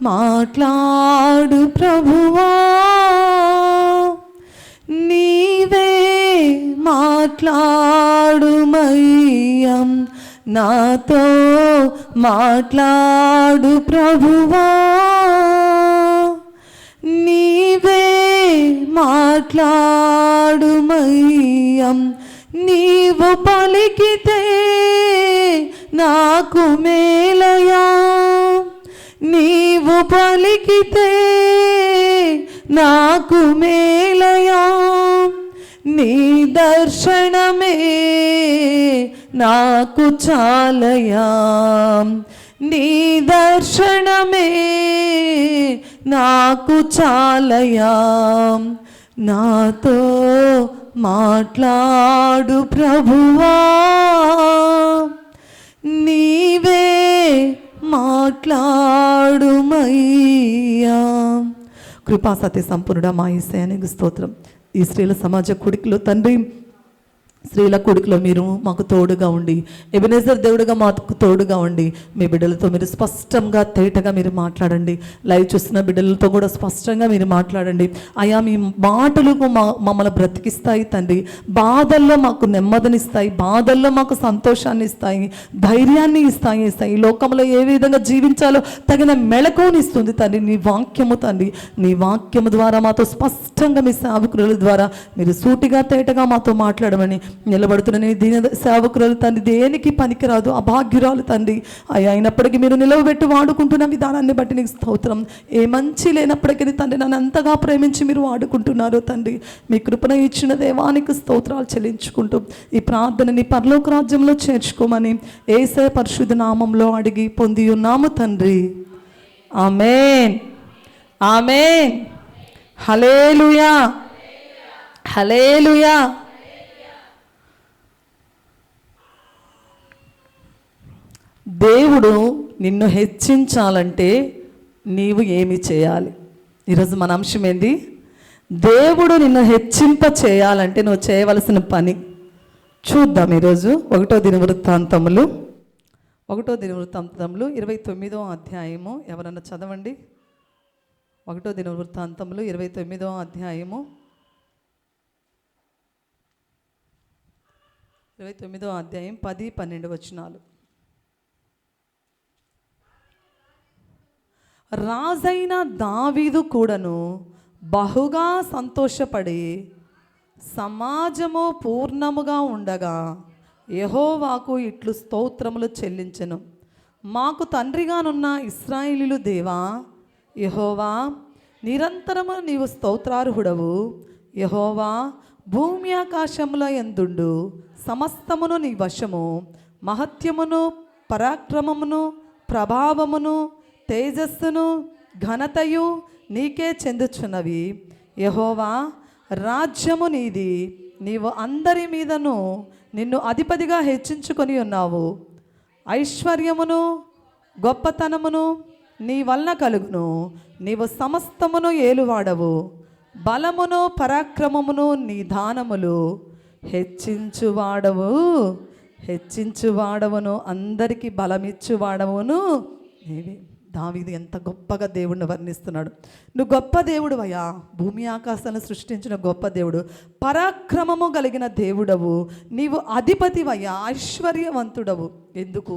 మాట్లాడు ప్రభువా, నీవే మాట్లాడుమయ్యా, నాతో మాట్లాడు ప్రభువా, నీవే మాట్లాడుమయ్యా, నీవు పలికితే నాకు మేలయా, నీవు పలికితే నాకు మేలయా, నీ దర్శనమే నాకు చాలయా, నీ దర్శనమే నాకు చాలయా, నాతో మాట్లాడు ప్రభువా, నీవే మాట్లాడుమయ్యా. కృపా సత్య సంపూర్ణ మా యేసయ్యానికి స్తోత్రం. ఈ స్త్రీల సమాజ కూడికలో తండ్రి, స్త్రీల కూడికలో మీరు మాకు తోడుగా ఉండి, ఎబెనేజర్ దేవుడుగా మాకు తోడుగా ఉండి, మీ బిడ్డలతో మీరు స్పష్టంగా తేటగా మీరు మాట్లాడండి. లైవ్ చూస్తున్న బిడ్డలతో కూడా స్పష్టంగా మీరు మాట్లాడండి. అయా మీ మాటలు మమ్మల్ని బ్రతికిస్తాయి తండ్రి, బాధల్లో మాకు నెమ్మదినిస్తాయి, బాధల్లో మాకు సంతోషాన్ని ఇస్తాయి, ధైర్యాన్ని ఇస్తాయి. ఈ లోకంలో ఏ విధంగా జీవించాలో తగిన మెళకువని ఇస్తుంది తండ్రి నీ వాక్యము. తండ్రి నీ వాక్యము ద్వారా మాతో స్పష్టంగా మీ సేవకుల ద్వారా మీరు సూటిగా తేటగా మాతో మాట్లాడమని నిలబడుతున్న నీ దీన సేవకురాలు తండ్రి, దేనికి పనికిరాదు, అభాగ్యురాలు తండ్రి. అయినప్పటికీ మీరు నిలవబెట్టి వాడుకుంటున్న విధానాన్ని బట్టి నీకు స్తోత్రం. ఏ మంచి లేనప్పటికీ తండ్రి నన్ను అంతగా ప్రేమించి మీరు వాడుకుంటున్నారు తండ్రి. మీ కృపణ ఇచ్చిన దేవానికి స్తోత్రాలు చెల్లించుకుంటూ ఈ ప్రార్థనని పరలోక రాజ్యంలో చేర్చుకోమని యేసయ్య పరిశుద్ధ నామంలో అడిగి పొంది ఉన్నాము తండ్రి. ఆమేన్, ఆమేన్. హల్లెలూయా, హల్లెలూయా. దేవుడు నిన్ను హెచ్చించాలంటే నీవు ఏమి చేయాలి? ఈరోజు మన అంశం ఏంది? దేవుడు నిన్ను హెచ్చింప చేయాలంటే నువ్వు చేయవలసిన పని చూద్దాం. ఈరోజు 1వ దినవృత్తాంతములు 29వ అధ్యాయము. ఎవరన్నా చదవండి. 1వ దినవృత్తాంతములు 29వ అధ్యాయము 29వ అధ్యాయం 10-12 వచనాలు. రాజైన దావీదు కూడాను బహుగా సంతోషపడి సమాజము పూర్ణముగా ఉండగా యెహోవాకు ఇట్లు స్తోత్రములు చెల్లించెను. మాకు తండ్రిగానున్న ఇశ్రాయేలీయుల దేవా యెహోవా, నిరంతరము నీవు స్తోత్రార్హుడవు. యెహోవా, భూమి ఆకాశముల యందుండు సమస్తమును నీ వశము. మహత్యమును పరాక్రమమును ప్రభావమును తేజస్సును ఘనతయు నీకే చెందుచున్నవి. యెహోవా, రాజ్యము నీది, నీవు అందరి మీదను నిన్ను అధిపతిగా హెచ్చించుకొని ఉన్నావు. ఐశ్వర్యమును గొప్పతనమును నీ వలన కలుగును. నీవు సమస్తమును ఏలువాడవు. బలమును పరాక్రమమును నీ దానములు. హెచ్చించువాడవును, అందరికీ బలమిచ్చువాడవును నీవే. దావీదు ఎంత గొప్పగా దేవుడిని వర్ణిస్తున్నాడు. నువ్వు గొప్ప దేవుడు అయ్యా, భూమి ఆకాశాలను సృష్టించిన గొప్ప దేవుడు, పరాక్రమము కలిగిన దేవుడవు, నీవు అధిపతివయ్యా, ఐశ్వర్యవంతుడవు. ఎందుకు?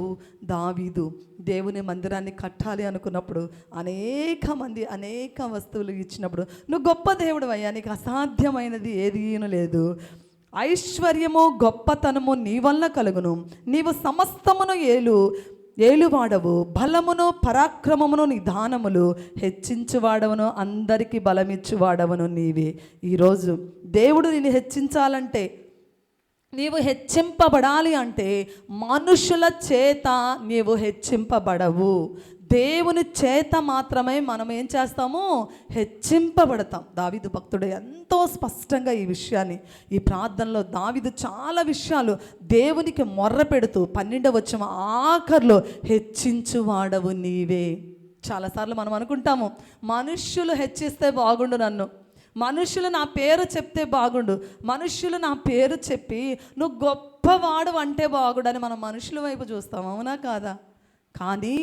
దావీదు దేవుని మందిరాన్ని కట్టాలి అనుకున్నప్పుడు అనేక మంది అనేక వస్తువులు ఇచ్చినప్పుడు నువ్వు గొప్ప దేవుడు అయ్యా, నీకు అసాధ్యమైనది ఏదీ లేదు. ఐశ్వర్యము గొప్పతనము నీ వల్ల కలుగును. నీవు సమస్తమును ఏలువాడవు. బలమును పరాక్రమమును నిదానములు. హెచ్చించువాడవను, అందరికీ బలమిచ్చువాడవను నీవే. ఈరోజు దేవుడు నిన్ను హెచ్చించాలంటే, నీవు హెచ్చింపబడాలి అంటే మనుషుల చేత నీవు హెచ్చింపబడవు. దేవుని చేత మాత్రమే మనం ఏం చేస్తాము? హెచ్చింపబడతాం. దావీదు భక్తుడు ఎంతో స్పష్టంగా ఈ విషయాన్ని, ఈ ప్రార్థనలో దావీదు చాలా విషయాలు దేవునికి మొర్ర పెడుతూ 12వ వచనం ఆఖర్లో హెచ్చించువాడవు నీవే. చాలాసార్లు మనం అనుకుంటాము, మనుష్యులు హెచ్చిస్తే బాగుండు, మనుషులు నా పేరు చెప్తే బాగుండు, మనుషులు నా పేరు చెప్పి నువ్వు గొప్పవాడు అంటే బాగుండు అని మనం మనుషుల వైపు చూస్తాం. అవునా కాదా? కానీ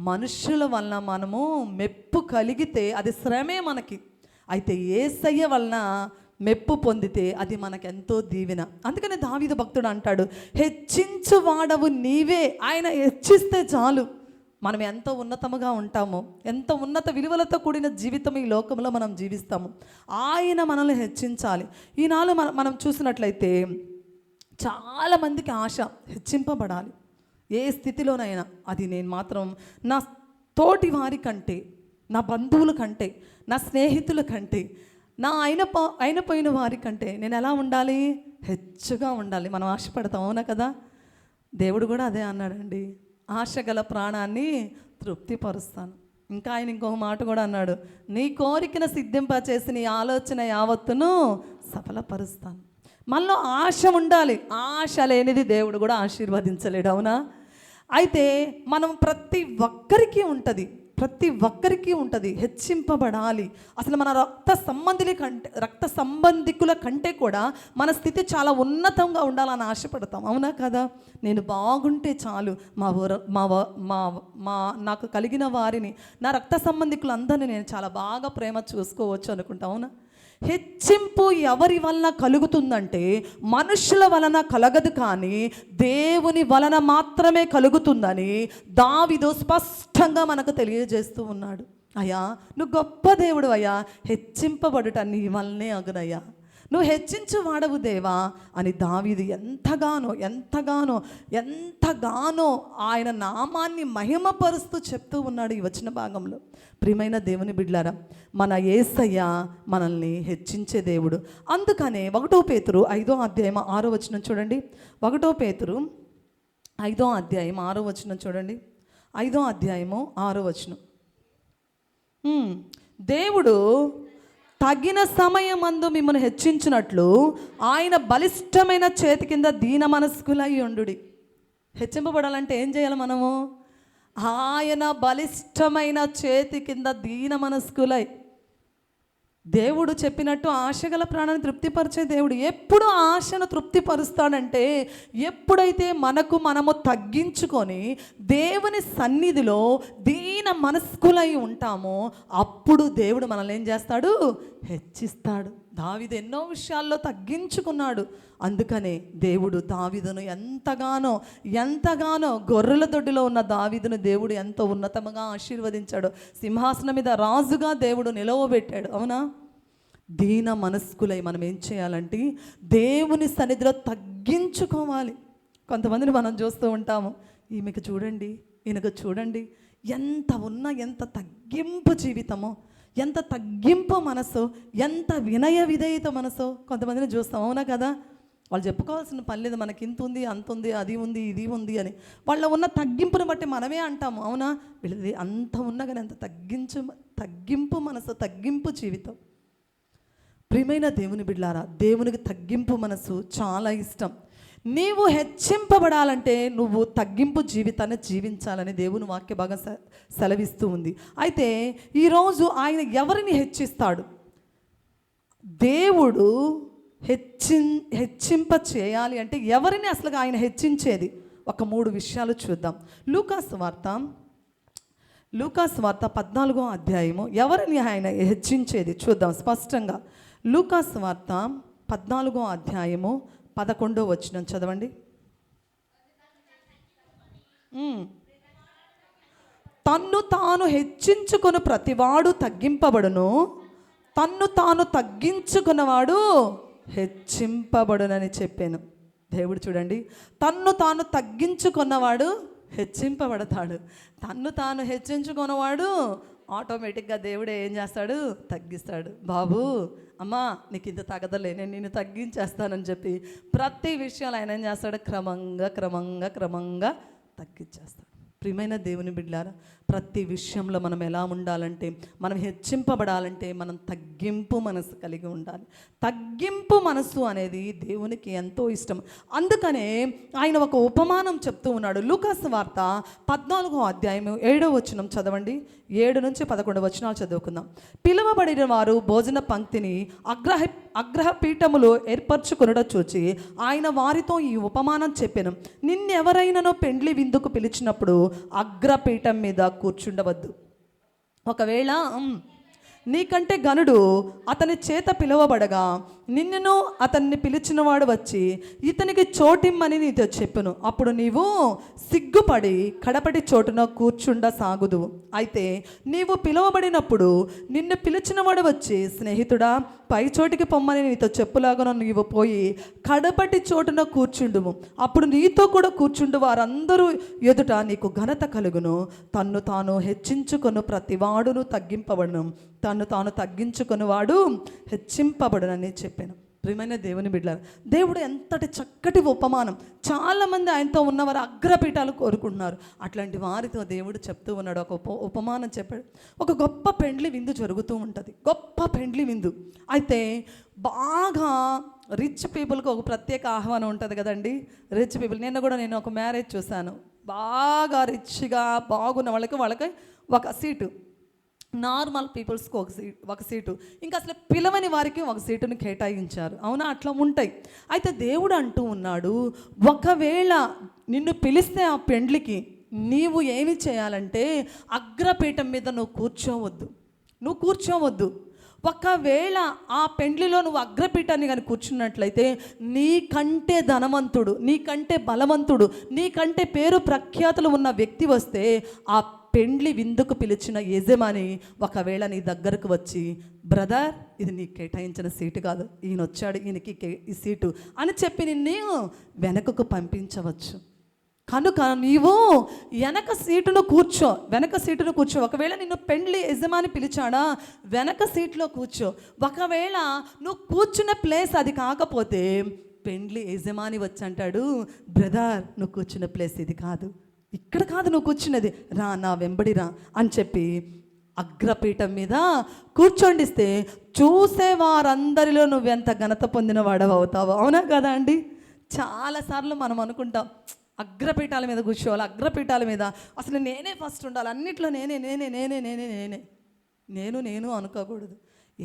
మనుషుల వలన మనము మెప్పు కలిగితే అది శ్రమే మనకి. అయితే యేసయ్య వలన మెప్పు పొందితే అది మనకెంతో దీవెన. అందుకని దావీదు భక్తుడు అంటాడు, హెచ్చించువాడవు నీవే. ఆయన హెచ్చిస్తే చాలు. మనం ఎంత ఉన్నతముగా ఉంటామో, ఎంత ఉన్నత విలువలతో కూడిన జీవితం ఈ లోకంలో మనం జీవిస్తాము. ఆయన మనల్ని హెచ్చించాలి. ఈనాడు మనం చూసినట్లయితే చాలామందికి ఆశ హెచ్చింపబడాలి ఏ స్థితిలోనైనా. అది నేను మాత్రం నా తోటి వారి కంటే, నా బంధువుల కంటే, నా స్నేహితుల కంటే, నా అయినపోయిన వారి కంటే నేను ఎలా ఉండాలి? హెచ్చుగా ఉండాలి. మనం ఆశపడతాం, అవునా కదా? దేవుడు కూడా అదే అన్నాడండి, ఆశ గల ప్రాణాన్ని తృప్తిపరుస్తాను. ఇంకా ఆయన ఇంకొక మాట కూడా అన్నాడు, నీ కోరికను సిద్ధింపచేసి నీ ఆలోచన యావత్తును సఫలపరుస్తాను. మనలో ఆశ ఉండాలి. ఆశ లేనిది దేవుడు కూడా ఆశీర్వదించలేడు, అవునా? అయితే మనం ప్రతి ఒక్కరికి ఉంటుంది హెచ్చింపబడాలి. అసలు మన రక్త సంబంధికుల కంటే కూడా మన స్థితి చాలా ఉన్నతంగా ఉండాలని ఆశపడతాం, అవునా కదా? నేను బాగుంటే చాలు, నాకు కలిగిన వారిని, నా రక్త సంబంధికులందరినీ నేను చాలా బాగా ప్రేమ చూసుకోవచ్చు అనుకుంటాం, అవునా? హెచ్చింపు ఎవరి వలన కలుగుతుందంటే మనుషుల వలన కలగదు, కానీ దేవుని వలన మాత్రమే కలుగుతుందని దావీదు స్పష్టంగా మనకు తెలియజేస్తూ ఉన్నాడు. అయ్యా, నువ్వు గొప్ప దేవుడు అయ్యా, హెచ్చింపబడుట నీ వల్లనే అగునయ్యా, నువ్వు హెచ్చించు వాడవు దేవా అని దావీదు ఎంతగానో ఆయన నామాన్ని మహిమపరుస్తూ చెప్తూ ఉన్నాడు ఈ వచన భాగంలో. ప్రియమైన దేవుని బిడ్డలారా, మన యేసయ్య మనల్ని హెచ్చించే దేవుడు. అందుకనే 1 పేతురు 5వ అధ్యాయం 6వ వచనం చూడండి. 1 పేతురు 5వ అధ్యాయం 6వ వచనం చూడండి. 5వ అధ్యాయము 6వ వచనం. దేవుడు తగిన సమయమందు మిమ్మల్ని హెచ్చించినట్లు ఆయన బలిష్టమైన చేతి కింద దీన మనస్కులై ఉండుడి. హెచ్చింపబడాలంటే ఏం చేయాలి మనము? ఆయన బలిష్టమైన చేతి కింద దీన మనస్కులై, దేవుడు చెప్పినట్టు ఆశగల ప్రాణాన్ని తృప్తిపరిచే దేవుడు. ఎప్పుడు ఆశను తృప్తిపరుస్తాడంటే ఎప్పుడైతే మనము తగ్గించుకొని దేవుని సన్నిధిలో దీన మనస్కులై ఉంటామో అప్పుడు దేవుడు మనల్ని ఏం చేస్తాడు? హెచ్చిస్తాడు. దావీదు ఎన్నో విషయాల్లో తగ్గించుకున్నాడు. అందుకనే దేవుడు దావీదును ఎంతగానో గొర్రెల దొడ్డిలో ఉన్న దావీదును దేవుడు ఎంతో ఉన్నతంగా ఆశీర్వదించాడు. సింహాసనం మీద రాజుగా దేవుడు నిలవబెట్టాడు, అవునా? దీన మనస్కులై మనం ఏం చేయాలంటే దేవుని సన్నిధిలో తగ్గించుకోవాలి. కొంతమందిని మనం చూస్తూ ఉంటాము, ఈమెకు చూడండి, ఈయనకు చూడండి, ఎంత తగ్గింపు జీవితమో, ఎంత తగ్గింపు మనసు, ఎంత వినయ విధేయత మనసు కొంతమందిని చూస్తాం, అవునా కదా? వాళ్ళు చెప్పుకోవాల్సిన పని లేదు, మనకి ఇంత ఉంది, అంత ఉంది, అది ఉంది, ఇది ఉంది అని. వాళ్ళ ఉన్న తగ్గింపుని బట్టి మనమే అంటాము, అవునా? వీళ్ళది అంత ఉన్నా కానీ అంత తగ్గింపు మనసు, తగ్గింపు జీవితం. ప్రియమైన దేవుని బిడ్డలారా, దేవునికి తగ్గింపు మనసు చాలా ఇష్టం. నీవు హెచ్చింపబడాలంటే నువ్వు తగ్గింపు జీవితాన్ని జీవించాలని దేవుని వాక్య భాగం సెలవిస్తూ ఉంది. అయితే ఈరోజు ఆయన ఎవరిని హెచ్చిస్తాడు? దేవుడు హెచ్చింప చేయాలి అంటే ఎవరిని అసలు ఆయన హెచ్చించేది? ఒక 3 విషయాలు చూద్దాం. లూకాసు వార్త 14వ అధ్యాయము ఎవరిని ఆయన హెచ్చించేది చూద్దాం స్పష్టంగా. లూకాసు వార్త 14వ అధ్యాయము 11వ వచనం చదవండి. తన్ను తాను హెచ్చించుకొని ప్రతివాడు తగ్గింపబడును, తన్ను తాను తగ్గించుకున్నవాడు హెచ్చింపబడునని చెప్పాను. దేవుడు చూడండి, తన్ను తాను తగ్గించుకున్నవాడు హెచ్చింపబడతాడు. తన్ను తాను హెచ్చించుకున్నవాడు ఆటోమేటిక్గా దేవుడే ఏం చేస్తాడు? తగ్గిస్తాడు. బాబు, అమ్మా, నీకు ఇంత తగదలే, నేను నిన్ను తగ్గించేస్తానని చెప్పి ప్రతి విషయాలు ఆయన ఏం చేస్తాడు? క్రమంగా తగ్గించేస్తాడు. ప్రియమైన దేవుని బిడ్డలారా, ప్రతి విషయంలో మనం ఎలా ఉండాలంటే, మనం హెచ్చింపబడాలంటే మనం తగ్గింపు మనసు కలిగి ఉండాలి. తగ్గింపు మనసు అనేది దేవునికి ఎంతో ఇష్టం. అందుకనే ఆయన ఒక ఉపమానం చెప్తూ ఉన్నాడు. లూకాసు వార్త 14వ అధ్యాయం 7వ వచనం చదవండి. 7 నుంచి 11 వచనాలు చదువుకుందాం. పిలువబడిన వారు భోజన పంక్తిని అగ్రహ పీఠములో ఏర్పరచుకొనుట చూచి ఆయన వారితో ఈ ఉపమానం చెప్పెను. నిన్నెవరైనానో పెండ్లి విందుకు పిలిచినప్పుడు అగ్రపీఠం మీద కూర్చుండవద్దు. ఒకవేళ నీకంటే గనుడు అతని చేత పిలువబడగా నిన్నును అతన్ని పిలిచినవాడు వచ్చి ఇతనికి చోటిమ్మని నీతో చెప్పును. అప్పుడు నీవు సిగ్గుపడి కడపటి చోటున కూర్చుండ సాగుదు. అయితే నీవు పిలువబడినప్పుడు నిన్ను పిలిచినవాడు వచ్చి, స్నేహితుడా పై చోటికి పొమ్మని నీతో చెప్పులాగా నీవు పోయి కడపటి చోటున కూర్చుండుము. అప్పుడు నీతో కూడా కూర్చుండు వారందరూ ఎదుట నీకు ఘనత కలుగును. తన్ను తాను హెచ్చించుకొను ప్రతివాడును తగ్గింపబడును, తన్ను తాను తగ్గించుకొని వాడు హెచ్చింపబడునని చెప్పాను. ప్రియమైన దేవుని బిడ్డలారా, దేవుడు ఎంతటి చక్కటి ఉపమానం. చాలామంది ఆయనతో ఉన్నవారు అగ్రపీఠాలు కోరుకుంటున్నారు. అట్లాంటి వారితో దేవుడు చెప్తూ ఉన్నాడు. ఒక ఉపమానం చెప్పాడు. ఒక గొప్ప పెండ్లి విందు జరుగుతూ ఉంటుంది. గొప్ప పెండ్లి విందు అయితే బాగా రిచ్ పీపుల్కి ఒక ప్రత్యేక ఆహ్వానం ఉంటుంది కదండి. రిచ్ పీపుల్, నేను ఒక మ్యారేజ్ చూశాను. బాగా రిచ్గా బాగున్న వాళ్ళకి ఒక సీటు, నార్మల్ పీపుల్స్కి ఒక సీటు, ఇంకా అసలు పిలవని వారికి ఒక సీటును కేటాయించారు. అవునా, అట్లా ఉంటాయి. అయితే దేవుడు అంటూ ఉన్నాడు, ఒకవేళ నిన్ను పిలిస్తే ఆ పెండ్లికి నీవు ఏమి చేయాలంటే అగ్రపీఠం మీద నువ్వు కూర్చోవద్దు. ఒకవేళ ఆ పెండ్లిలో నువ్వు అగ్రపీఠాన్ని కానీ కూర్చున్నట్లయితే నీకంటే ధనవంతుడు, నీకంటే బలవంతుడు, నీకంటే పేరు ప్రఖ్యాతులు ఉన్న వ్యక్తి వస్తే ఆ పెండ్లి విందుకు పిలిచిన యజమాని ఒకవేళ నీ దగ్గరకు వచ్చి, బ్రదర్ ఇది నీకు కేటాయించిన సీటు కాదు, ఈయన వచ్చాడు, ఈయనకి ఈ సీటు అని చెప్పి నిన్ను వెనకకు పంపించవచ్చు. కనుక నీవు వెనక సీటును కూర్చో. ఒకవేళ నిన్ను పెండ్లి యజమాని పిలిచాడా, వెనక సీట్లో కూర్చో. ఒకవేళ నువ్వు కూర్చున్న ప్లేస్ అది కాకపోతే పెండ్లి యజమాని వచ్చి అంటాడు, బ్రదర్ నువ్వు కూర్చున్న ప్లేస్ ఇది కాదు, ఇక్కడ కాదు నువ్వు కూర్చున్నది, రా నా వెంబడి రా అని చెప్పి అగ్రపీఠం మీద కూర్చోండిస్తే చూసేవారందరిలో నువ్వెంత ఘనత పొందిన వాడవు అవుతావు. అవునా కదా అండి? చాలాసార్లు మనం అనుకుంటాం అగ్రపీఠాల మీద కూర్చోవాలి, అగ్రపీఠాల మీద అసలు నేనే ఫస్ట్ ఉండాలి, అన్నిట్లో నేను అనుకోకూడదు.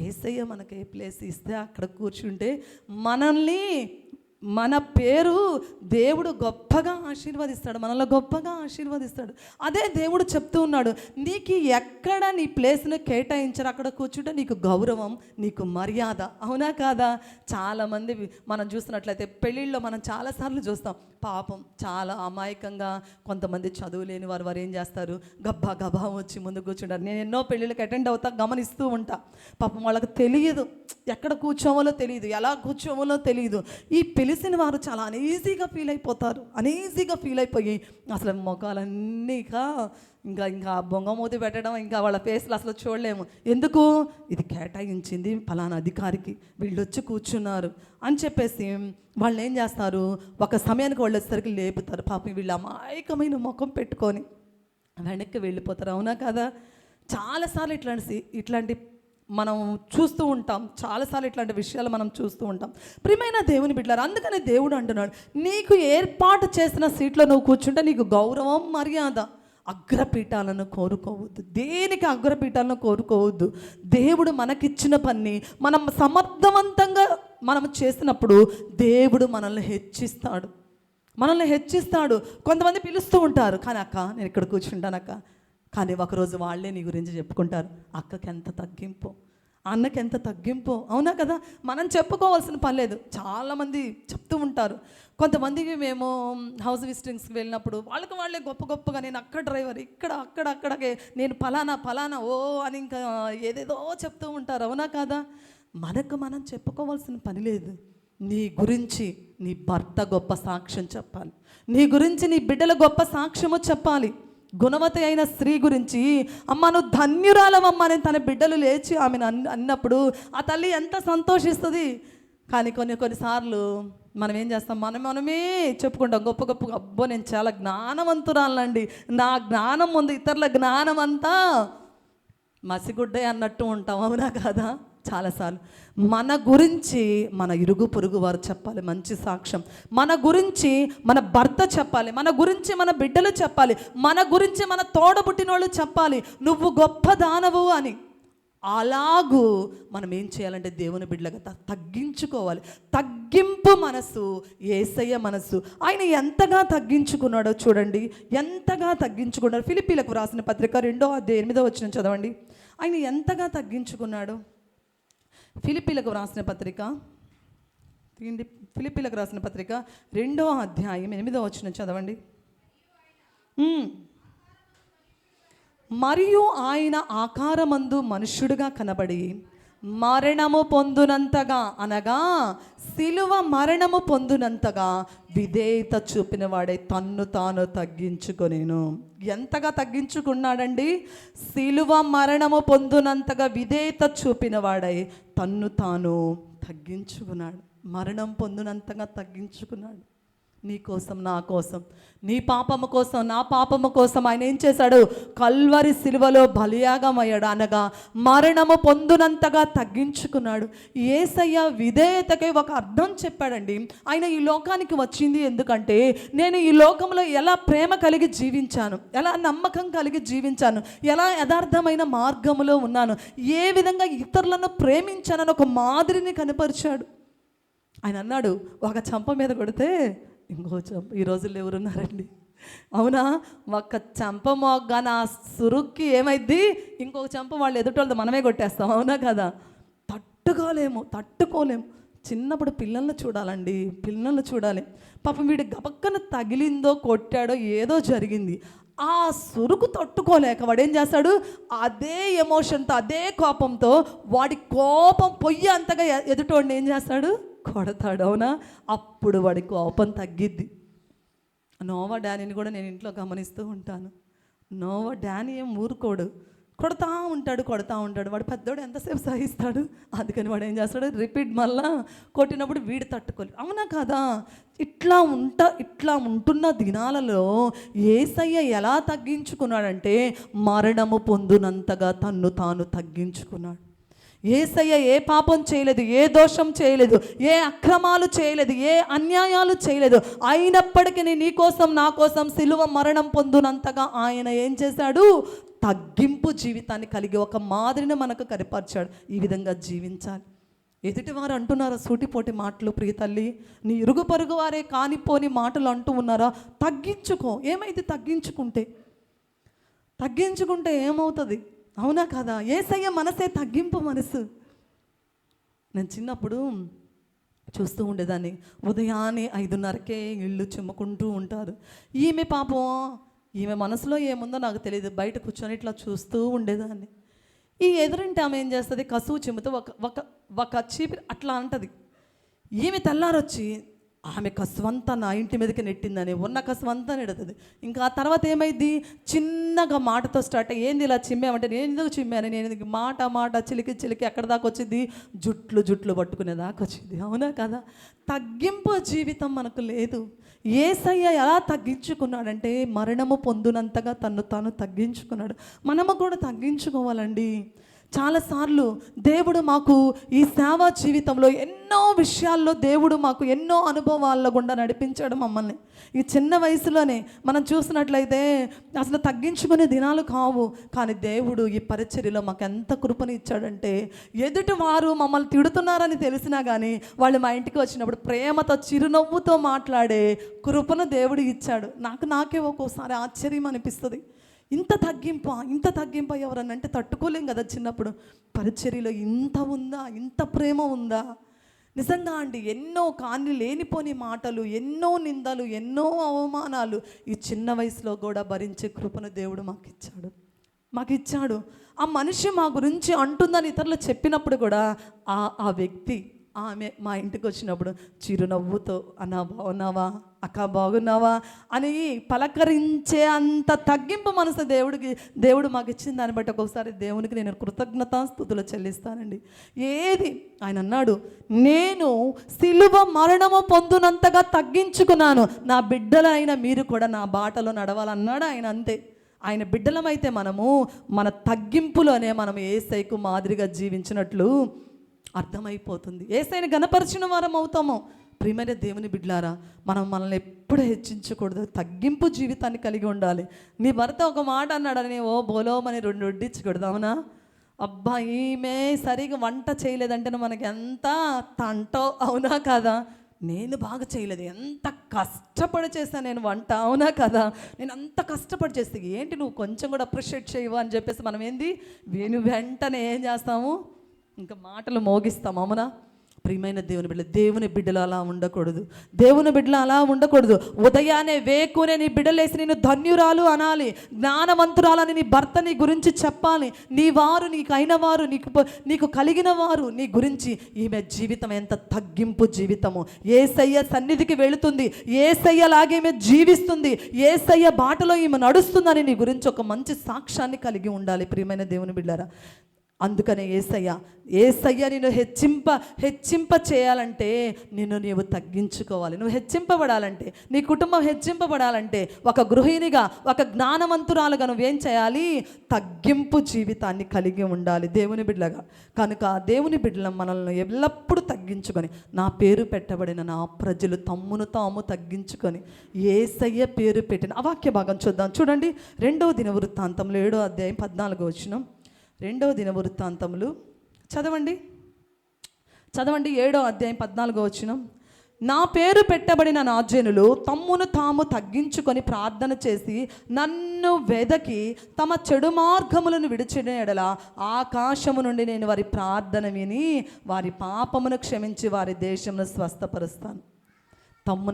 యేసయ్య మనకి ఏ ప్లేస్ ఇస్తే అక్కడ కూర్చుంటే మన పేరు దేవుడు గొప్పగా ఆశీర్వదిస్తాడు, మనల్ని గొప్పగా ఆశీర్వదిస్తాడు. అదే దేవుడు చెప్తూ ఉన్నాడు, నీకు ఎక్కడ నీ ప్లేస్ను కేటాయించారు అక్కడ కూర్చుంటే నీకు గౌరవం, నీకు మర్యాద. అవునా కాదా? చాలామంది మనం చూస్తున్నట్లయితే పెళ్ళిళ్ళలో మనం చాలాసార్లు చూస్తాం, పాపం చాలా అమాయకంగా కొంతమంది చదువు లేని వారు ఏం చేస్తారు, గబ్బా వచ్చి ముందు కూర్చుంటారు. నేను ఎన్నో పెళ్ళిళ్ళకి అటెండ్ అవుతా, గమనిస్తూ ఉంటా. పాపం వాళ్ళకి తెలియదు, ఎక్కడ కూర్చోవాలో తెలియదు, ఎలా కూర్చోవాలో తెలియదు. ఈ పిలిచిన వారు చాలా అనీజీగా ఫీల్ అయిపోయి అసలు మొఖాలన్నీ ఇంకా బొంగమూతి పెట్టడం, ఇంకా వాళ్ళ ఫేస్లు అసలు చూడలేము. ఎందుకు? ఇది కేటాయించింది ఫలానా అధికారికి, వీళ్ళు వచ్చి కూర్చున్నారు అని చెప్పేసి వాళ్ళు ఏం చేస్తారు, ఒక సమయానికి వాళ్ళు వచ్చేసరికి లేపుతారు. పాపం వీళ్ళు అమాయకమైన ముఖం పెట్టుకొని వెనక్కి వెళ్ళిపోతారు. అవునా కదా? చాలాసార్లు ఇట్లాంటి మనం చూస్తూ ఉంటాం. చాలాసార్లు ఇట్లాంటి విషయాలు మనం చూస్తూ ఉంటాం. ప్రియమైన దేవుని బిడ్డలారా, అందుకనే దేవుడు అంటున్నాడు, నీకు ఏర్పాటు చేసిన సీట్లో నువ్వు కూర్చుంటే నీకు గౌరవం, మర్యాద. అగ్రపీఠాలను కోరుకోవద్దు. దేనికి అగ్రపీఠాలను కోరుకోవద్దు. దేవుడు మనకిచ్చిన పని మనం సమర్థవంతంగా మనం చేసినప్పుడు దేవుడు మనల్ని హెచ్చిస్తాడు. కొంతమంది పిలుస్తూ ఉంటారు, కానీ అక్క నేను ఇక్కడ కూర్చుంటానక్క, కానీ ఒకరోజు వాళ్ళే నీ గురించి చెప్పుకుంటారు, అక్కకి ఎంత తగ్గింపు, అన్నకి ఎంత తగ్గింపు. అవునా కదా? మనం చెప్పుకోవాల్సిన పని లేదు. చాలామంది చెప్తూ ఉంటారు. కొంతమందికి మేము హౌస్ విజిటింగ్స్కి వెళ్ళినప్పుడు వాళ్ళే గొప్పగా నేను అక్కడ డ్రైవర్, ఇక్కడ అక్కడకే నేను ఫలానా ఓ అని ఇంకా ఏదేదో చెప్తూ ఉంటారు. అవునా కాదా? మనం చెప్పుకోవాల్సిన పని లేదు. నీ గురించి నీ భర్త గొప్ప సాక్ష్యం చెప్పాలి, నీ గురించి నీ బిడ్డల గొప్ప సాక్ష్యము చెప్పాలి. గుణవతి అయిన స్త్రీ గురించి, అమ్మ నువ్వు ధన్యురాలవమ్మ అని తన బిడ్డలు లేచి ఆమెను అన్నప్పుడు ఆ తల్లి ఎంత సంతోషిస్తుంది. కానీ కొన్నిసార్లు మనం ఏం చేస్తాం, మనమే చెప్పుకుంటాం గొప్ప గొప్ప, అబ్బో నేను చాలా జ్ఞానవంతురాలండి, నా జ్ఞానం ముందు ఇతరుల జ్ఞానం అంతా మసిగుడ్డే అన్నట్టు ఉంటాం. అవునా కాదా? చాలాసార్లు మన గురించి మన ఇరుగు పొరుగు వారు చెప్పాలి మంచి సాక్ష్యం, మన గురించి మన భర్త చెప్పాలి, మన గురించి మన బిడ్డలు చెప్పాలి, మన గురించి మన తోడబుట్టినోళ్ళు చెప్పాలి నువ్వు గొప్ప దానవు అని. అలాగూ మనం ఏం చేయాలంటే దేవుని బిడ్డలుగా తగ్గించుకోవాలి. తగ్గింపు మనసు యేసయ్య మనసు. ఆయన ఎంతగా తగ్గించుకున్నాడో చూడండి, ఎంతగా తగ్గించుకున్నాడు. ఫిలిప్పీలకు రాసిన పత్రిక 2:8 చదవండి. ఆయన ఎంతగా తగ్గించుకున్నాడు. ఫిలిప్పీలకు రాసిన పత్రిక 2:8 చదవండి. మరియు ఆయన ఆకారమందు మనుష్యుడిగా కనబడి మరణము పొందునంతగా, అనగా సిలువ మరణము పొందునంతగా విధేయత చూపిన వాడే తన్ను తాను తగ్గించుకొనేను. ఎంతగా తగ్గించుకున్నాడండి? సిలువ మరణము పొందునంతగా విధేయత చూపిన వాడై తన్ను తాను తగ్గించుకున్నాడు. మరణం పొందునంతగా తగ్గించుకున్నాడు. నీ కోసం, నా కోసం, నీ పాపము కోసం, నా పాపము కోసం ఆయన ఏం చేశాడు? కల్వరి సిలువలో బలియాగం అయ్యాడు, అనగా మరణము పొందునంతగా తగ్గించుకున్నాడు. యేసయ్య విధేయతకి ఒక అర్థం చెప్పాడండి. ఆయన ఈ లోకానికి వచ్చింది ఎందుకంటే, నేను ఈ లోకంలో ఎలా ప్రేమ కలిగి జీవించాను, ఎలా నమ్మకం కలిగి జీవించాను, ఎలా యథార్థమైన మార్గములో ఉన్నాను, ఏ విధంగా ఇతరులను ప్రేమించానని ఒక మాదిరిని కనపరిచాడు. ఆయన అన్నాడు, ఒక చంప మీద కొడితే ఇంకో చంప. ఈ రోజుల్లో ఎవరున్నారండి? అవునా? ఒక చంప మోగ్గాన ఆ సురుక్కి ఏమైద్ది, ఇంకొక చంప వాళ్ళు ఎదుటోళ్ళతో మనమే కొట్టేస్తాం. అవునా కదా? తట్టుకోలేము. చిన్నప్పుడు పిల్లల్ని చూడాలండి, పిల్లల్ని చూడాలి. పాపం వీడి గబక్కన తగిలిందో కొట్టాడో ఏదో జరిగింది, ఆ సురుకు తట్టుకోలేక వాడు ఏం చేస్తాడు? అదే ఎమోషన్తో, అదే కోపంతో, వాడి కోపం పొయ్యి అంతగా ఎదుటోడిని ఏం చేస్తాడు? కొడతాడు. అవునా? అప్పుడు వాడి కోపం తగ్గిద్ది. నోవా డానీని కూడా నేను ఇంట్లో గమనిస్తూ ఉంటాను. నోవా డానీ ఏం ఊరుకోడు, కొడతా ఉంటాడు. వాడు పెద్దోడు ఎంతసేపు సహిస్తాడు? అందుకని వాడు ఏం చేస్తాడు? రిపీట్ మళ్ళా కొట్టినప్పుడు వీడు తట్టుకోలేదు. అవునా కదా? ఇట్లా ఉంటున్న దినాలలో యేసయ్య ఎలా తగ్గించుకున్నాడంటే, మరణము పొందునంతగా తన్ను తాను తగ్గించుకున్నాడు. యేసయ్య ఏ పాపం చేయలేదు, ఏ దోషం చేయలేదు, ఏ అక్రమాలు చేయలేదు, ఏ అన్యాయాలు చేయలేదు. అయినప్పటికీ నీ కోసం, నా కోసం సిలువ మరణం పొందునంతగా ఆయన ఏం చేశాడు? తగ్గింపు జీవితాన్ని కలిగి ఒక మాదిరిని మనకు కనపరిచాడు. ఈ విధంగా జీవించాలి. ఎదుటివారు అంటున్నారా సూటిపోటి మాటలు? ప్రియ తల్లి, నీ ఇరుగు పరుగు వారే కానిపోని మాటలు అంటూ ఉన్నారా? తగ్గించుకో. ఏమైతే తగ్గించుకుంటే ఏమవుతుంది? అవునా కదా? యేసయ్య మనసే తగ్గింపు మనసు. నేను చిన్నప్పుడు చూస్తూ ఉండేదాన్ని, ఉదయాన్నే 5:30కే ఇళ్ళు చిమ్ముకుంటూ ఉంటారు. ఈమె పాపం, ఈమె మనసులో ఏముందో నాకు తెలియదు, బయట కూర్చొని ఇట్లా చూస్తూ ఉండేదాన్ని. ఈ ఎదురింటి ఆమె ఏం చేస్తుంది? కసువు చిమ్ముతూ ఒక చీపిరి అట్లా అంటది. ఈమె తెల్లారొచ్చి ఆమె కసువంతా నా ఇంటి మీదకి నెట్టిందని ఉన్న కసువంతా నెడుతుంది. ఇంకా ఆ తర్వాత ఏమైంది? చిన్నగా మాటతో స్టార్ట్ అయ్యి, ఏంది ఇలా చిమ్మామంటే, నేను ఎందుకు చిమ్మాను, నేను మాట చిలికి ఎక్కడ దాకా వచ్చింది? జుట్లు పట్టుకునేదాకా వచ్చింది. అవునా కదా? తగ్గింపు జీవితం మనకు లేదు. యేసయ్య ఎలా తగ్గించుకున్నాడంటే, మరణము పొందునంతగా తన్ను తాను తగ్గించుకున్నాడు. మనము కూడా తగ్గించుకోవాలండి. చాలాసార్లు దేవుడు మాకు ఈ సేవా జీవితంలో ఎన్నో విషయాల్లో దేవుడు మాకు ఎన్నో అనుభవాల గుండా నడిపించాడు మమ్మల్ని. ఈ చిన్న వయసులోనే మనం చూసినట్లయితే అసలు తగ్గించుకునే దినాలు కావు, కానీ దేవుడు ఈ పరిచర్యలో మాకు ఎంత కృపను ఇచ్చాడంటే, ఎదుటి వారు మమ్మల్ని తిడుతున్నారని తెలిసినా కానీ వాళ్ళు మా ఇంటికి వచ్చినప్పుడు ప్రేమతో, చిరునవ్వుతో మాట్లాడే కృపను దేవుడు ఇచ్చాడు. నాకే ఒక్కోసారి ఆశ్చర్యం అనిపిస్తుంది. ఇంత తగ్గింప ఎవరన్నా అంటే తట్టుకోలేం కదా. చిన్నప్పుడు పరిచర్యలో ఇంత ఉందా, ఇంత ప్రేమ ఉందా? నిజంగా అండి, ఎన్నో కాని లేనిపోని మాటలు, ఎన్నో నిందలు, ఎన్నో అవమానాలు ఈ చిన్న వయసులో కూడా భరించే కృపను దేవుడు మాకు ఇచ్చాడు. ఆ మనిషి మా గురించి అంటుందని ఇతరులు చెప్పినప్పుడు కూడా ఆ వ్యక్తి, ఆమె మా ఇంటికి వచ్చినప్పుడు చిరునవ్వుతో, అన్నా బాగున్నావా, అక్క బాగున్నావా అని పలకరించే అంత తగ్గింపు మనసు దేవుడు మాకు ఇచ్చిన దాన్ని బట్టి ఒక్కొక్కసారి దేవునికి నేను కృతజ్ఞతాస్తుతులు చెల్లిస్తానండి. ఏది ఆయన అన్నాడు, నేను సిలువ మరణము పొందునంతగా తగ్గించుకున్నాను, నా బిడ్డలైన మీరు కూడా నా బాటలో నడవాలన్నాడు ఆయన. అంతే, ఆయన బిడ్డలమైతే మనము మన తగ్గింపులోనే మనం యేసయ్యకు మాదిరిగా జీవించినట్లు అర్థమైపోతుంది. యేసయ్యని గణపరిచిన వారం అవుతాము. ప్రియమైన దేవుని బిడ్డలారా, మనం మనల్ని ఎప్పుడు హెచ్చించకూడదు, తగ్గింపు జీవితాన్ని కలిగి ఉండాలి. నీ భర్త ఒక మాట అన్నాడని ఓ బోలోమని రెండు వడ్డించకూడదు, అవునా? అబ్బా ఈమె సరిగా వంట చేయలేదంటే మనకి ఎంత తంటో, అవునా కదా? నేను బాగా చేయలేదు, ఎంత కష్టపడి చేశాను నేను వంట, అవునా కదా? నేను అంత కష్టపడి చేస్తే ఏంటి నువ్వు కొంచెం కూడా అప్రిషియేట్ చేయవు అని చెప్పేసి మనం వెంటనే ఏం చేస్తాము, ఇంకా మాటలు మోగిస్తాం, అవునా? ప్రియమైన దేవుని బిడ్డలు అలా ఉండకూడదు. దేవుని బిడ్డలు అలా ఉండకూడదు. ఉదయాన్నే వేకునే నీ బిడ్డలేసి నేను ధన్యురాలు అనాలి, జ్ఞానవంతురాలని నీ భర్త నీ గురించి చెప్పాలి. నీ వారు, నీకు అయిన వారు, నీకు కలిగిన వారు నీ గురించి, ఈమె జీవితం ఎంత తగ్గింపు జీవితము, యేసయ్య సన్నిధికి వెళుతుంది, యేసయ్యలాగే ఈమె జీవిస్తుంది, యేసయ్య బాటలో ఈమె నడుస్తుందని నీ గురించి ఒక మంచి సాక్ష్యాన్ని కలిగి ఉండాలి. ప్రియమైన దేవుని బిడ్డలారా, అందుకనే యేసయ్య నిన్ను హెచ్చింప చేయాలంటే నీవు తగ్గించుకోవాలి. నువ్వు హెచ్చింపబడాలంటే, నీ కుటుంబం హెచ్చింపబడాలంటే, ఒక గృహిణిగా, ఒక జ్ఞానవంతురాలుగా నువ్వేం చేయాలి? తగ్గింపు జీవితాన్ని కలిగి ఉండాలి దేవుని బిడ్డలుగా. కనుక దేవుని బిడ్డలను మనల్ని ఎల్లప్పుడూ తగ్గించుకొని, నా పేరు పెట్టబడిన నా ప్రజలు తమ్మును తాము తగ్గించుకొని యేసయ్య పేరు పెట్టిన ఆ వాక్య భాగం చూద్దాం. చూడండి, 2వ దినవృత్తాంతంలో 7వ అధ్యాయం 14వ వచనం. 2వ దినవృత్తాంతములు చదవండి 7వ అధ్యాయం 14వ వచనం. నా పేరు పెట్టబడిన నా జనులు తమ్మును తాము తగ్గించుకొని ప్రార్థన చేసి నన్ను వెదకి తమ చెడు మార్గములను విడిచిన ఎడల ఆకాశము నుండి నేను వారి ప్రార్థన విని వారి పాపమును క్షమించి వారి దేశమును స్వస్థపరుస్తాను.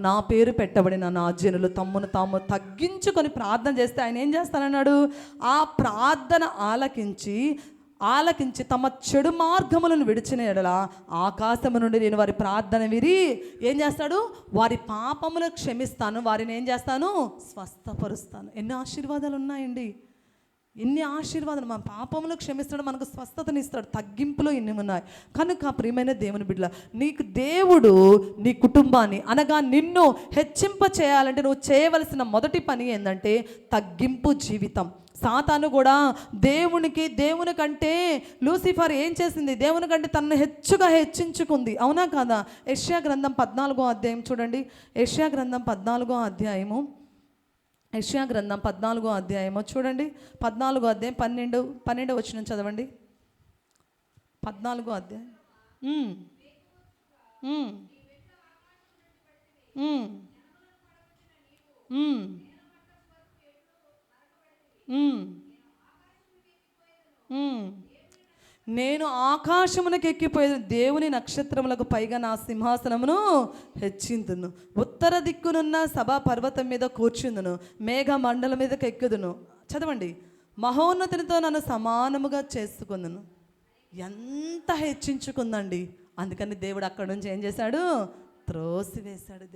నా పేరు పెట్టబడిన నా జనులు తమ్మును తాము తగ్గించుకొని ప్రార్థన చేస్తే ఆయన ఏం చేస్తానన్నాడు? ఆ ప్రార్థన ఆలకించి తమ చెడు మార్గములను విడిచిన ఎడల ఆకాశము నుండి నేను వారి ప్రార్థన విని ఏం చేస్తాడు? వారి పాపములను క్షమిస్తాను, వారిని ఏం చేస్తాను? స్వస్థపరుస్తాను. ఎన్ని ఆశీర్వాదాలు ఉన్నాయండి, ఎన్ని ఆశీర్వాదాలు. మన పాపములు క్షమిస్తాడు, మనకు స్వస్థతని ఇస్తాడు, తగ్గింపులో ఇన్ని ఉన్నాయి. కనుక ప్రియమైన దేవుని బిడ్డల, నీకు దేవుడు నీ కుటుంబాన్ని అనగా నిన్ను హెచ్చింప చేయాలంటే నువ్వు చేయవలసిన మొదటి పని ఏంటంటే తగ్గింపు జీవితం. సాతాను కూడా దేవుని కంటే లూసిఫర్ ఏం చేసింది? దేవుని కంటే తనను హెచ్చించుకుంది, అవునా కాదా? యెషయా గ్రంథం 14వ అధ్యాయం చూడండి. యెషయా గ్రంథం 14వ అధ్యాయము చూడండి. 14వ అధ్యాయం 12వ వచనం చదవండి. 14వ అధ్యాయం. నేను ఆకాశమునకు ఎక్కిపోయేది, దేవుని నక్షత్రములకు పైగా నా సింహాసనమును హెచ్చిందును, ఉత్తర దిక్కునున్న సభా పర్వతం మీద కూర్చుందును, మేఘ మండలం మీదకి ఎక్కుదును. చదవండి. మహోన్నతునితో నన్ను సమానముగా చేసుకుందును. ఎంత హెచ్చించుకుందండి. అందుకని దేవుడు అక్కడి నుంచి ఏం చేశాడు? త్రోసివేశాడు.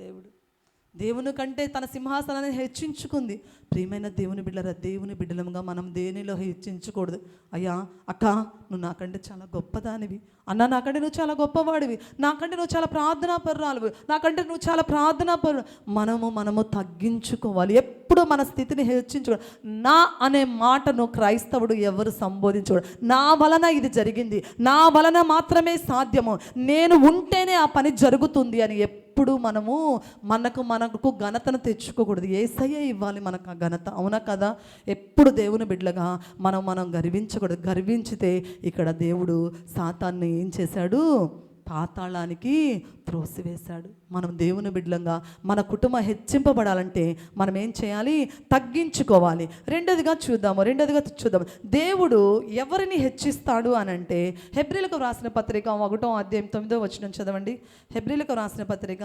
దేవుని కంటే తన సింహాసనాన్ని హెచ్చించుకుంది. ప్రియమైన దేవుని బిడ్డలముగా మనం దేనిలో హెచ్చించకూడదు. అయ్యా, అక్క, నువ్వు నాకంటే చాలా గొప్పదానివి, అన్న నాకంటే నువ్వు చాలా గొప్పవాడివి, నాకంటే నువ్వు చాలా ప్రార్థనాపరురాలివి, నాకంటే నువ్వు చాలా ప్రార్థనాపరు. మనము తగ్గించుకోవాలి. ఎప్పుడు మన స్థితిని హెచ్చించుకోవాలి. నా అనే మాటను క్రైస్తవుడు ఎవరు సంబోధించకూడదు. నా వలన ఇది జరిగింది, నా వలన మాత్రమే సాధ్యము, నేను ఉంటేనే ఆ పని జరుగుతుంది అని ఎప్పుడు మనకు ఘనతను తెచ్చుకోకూడదు. యేసయ్య ఇవ్వాలి మనకు ఆ ఘనత, అవునా కదా? ఎప్పుడు దేవుని బిడ్డలుగా మనం గర్వించకూడదు. గర్వించితే ఇక్కడ దేవుడు సాతాన్ని ఏం చేశాడు? పాతాళానికి త్రోసివేశాడు. మనం దేవుని బిడ్డలంగా మన కుటుంబం హెచ్చింపబడాలంటే మనం ఏం చేయాలి? తగ్గించుకోవాలి. రెండోదిగా చూద్దాము, దేవుడు ఎవరిని హెచ్చిస్తాడు అని అంటే, హెబ్రీలకు రాసిన పత్రిక 1వ అధ్యాయం 9వ వచనం చదవండి. హెబ్రీలకు రాసిన పత్రిక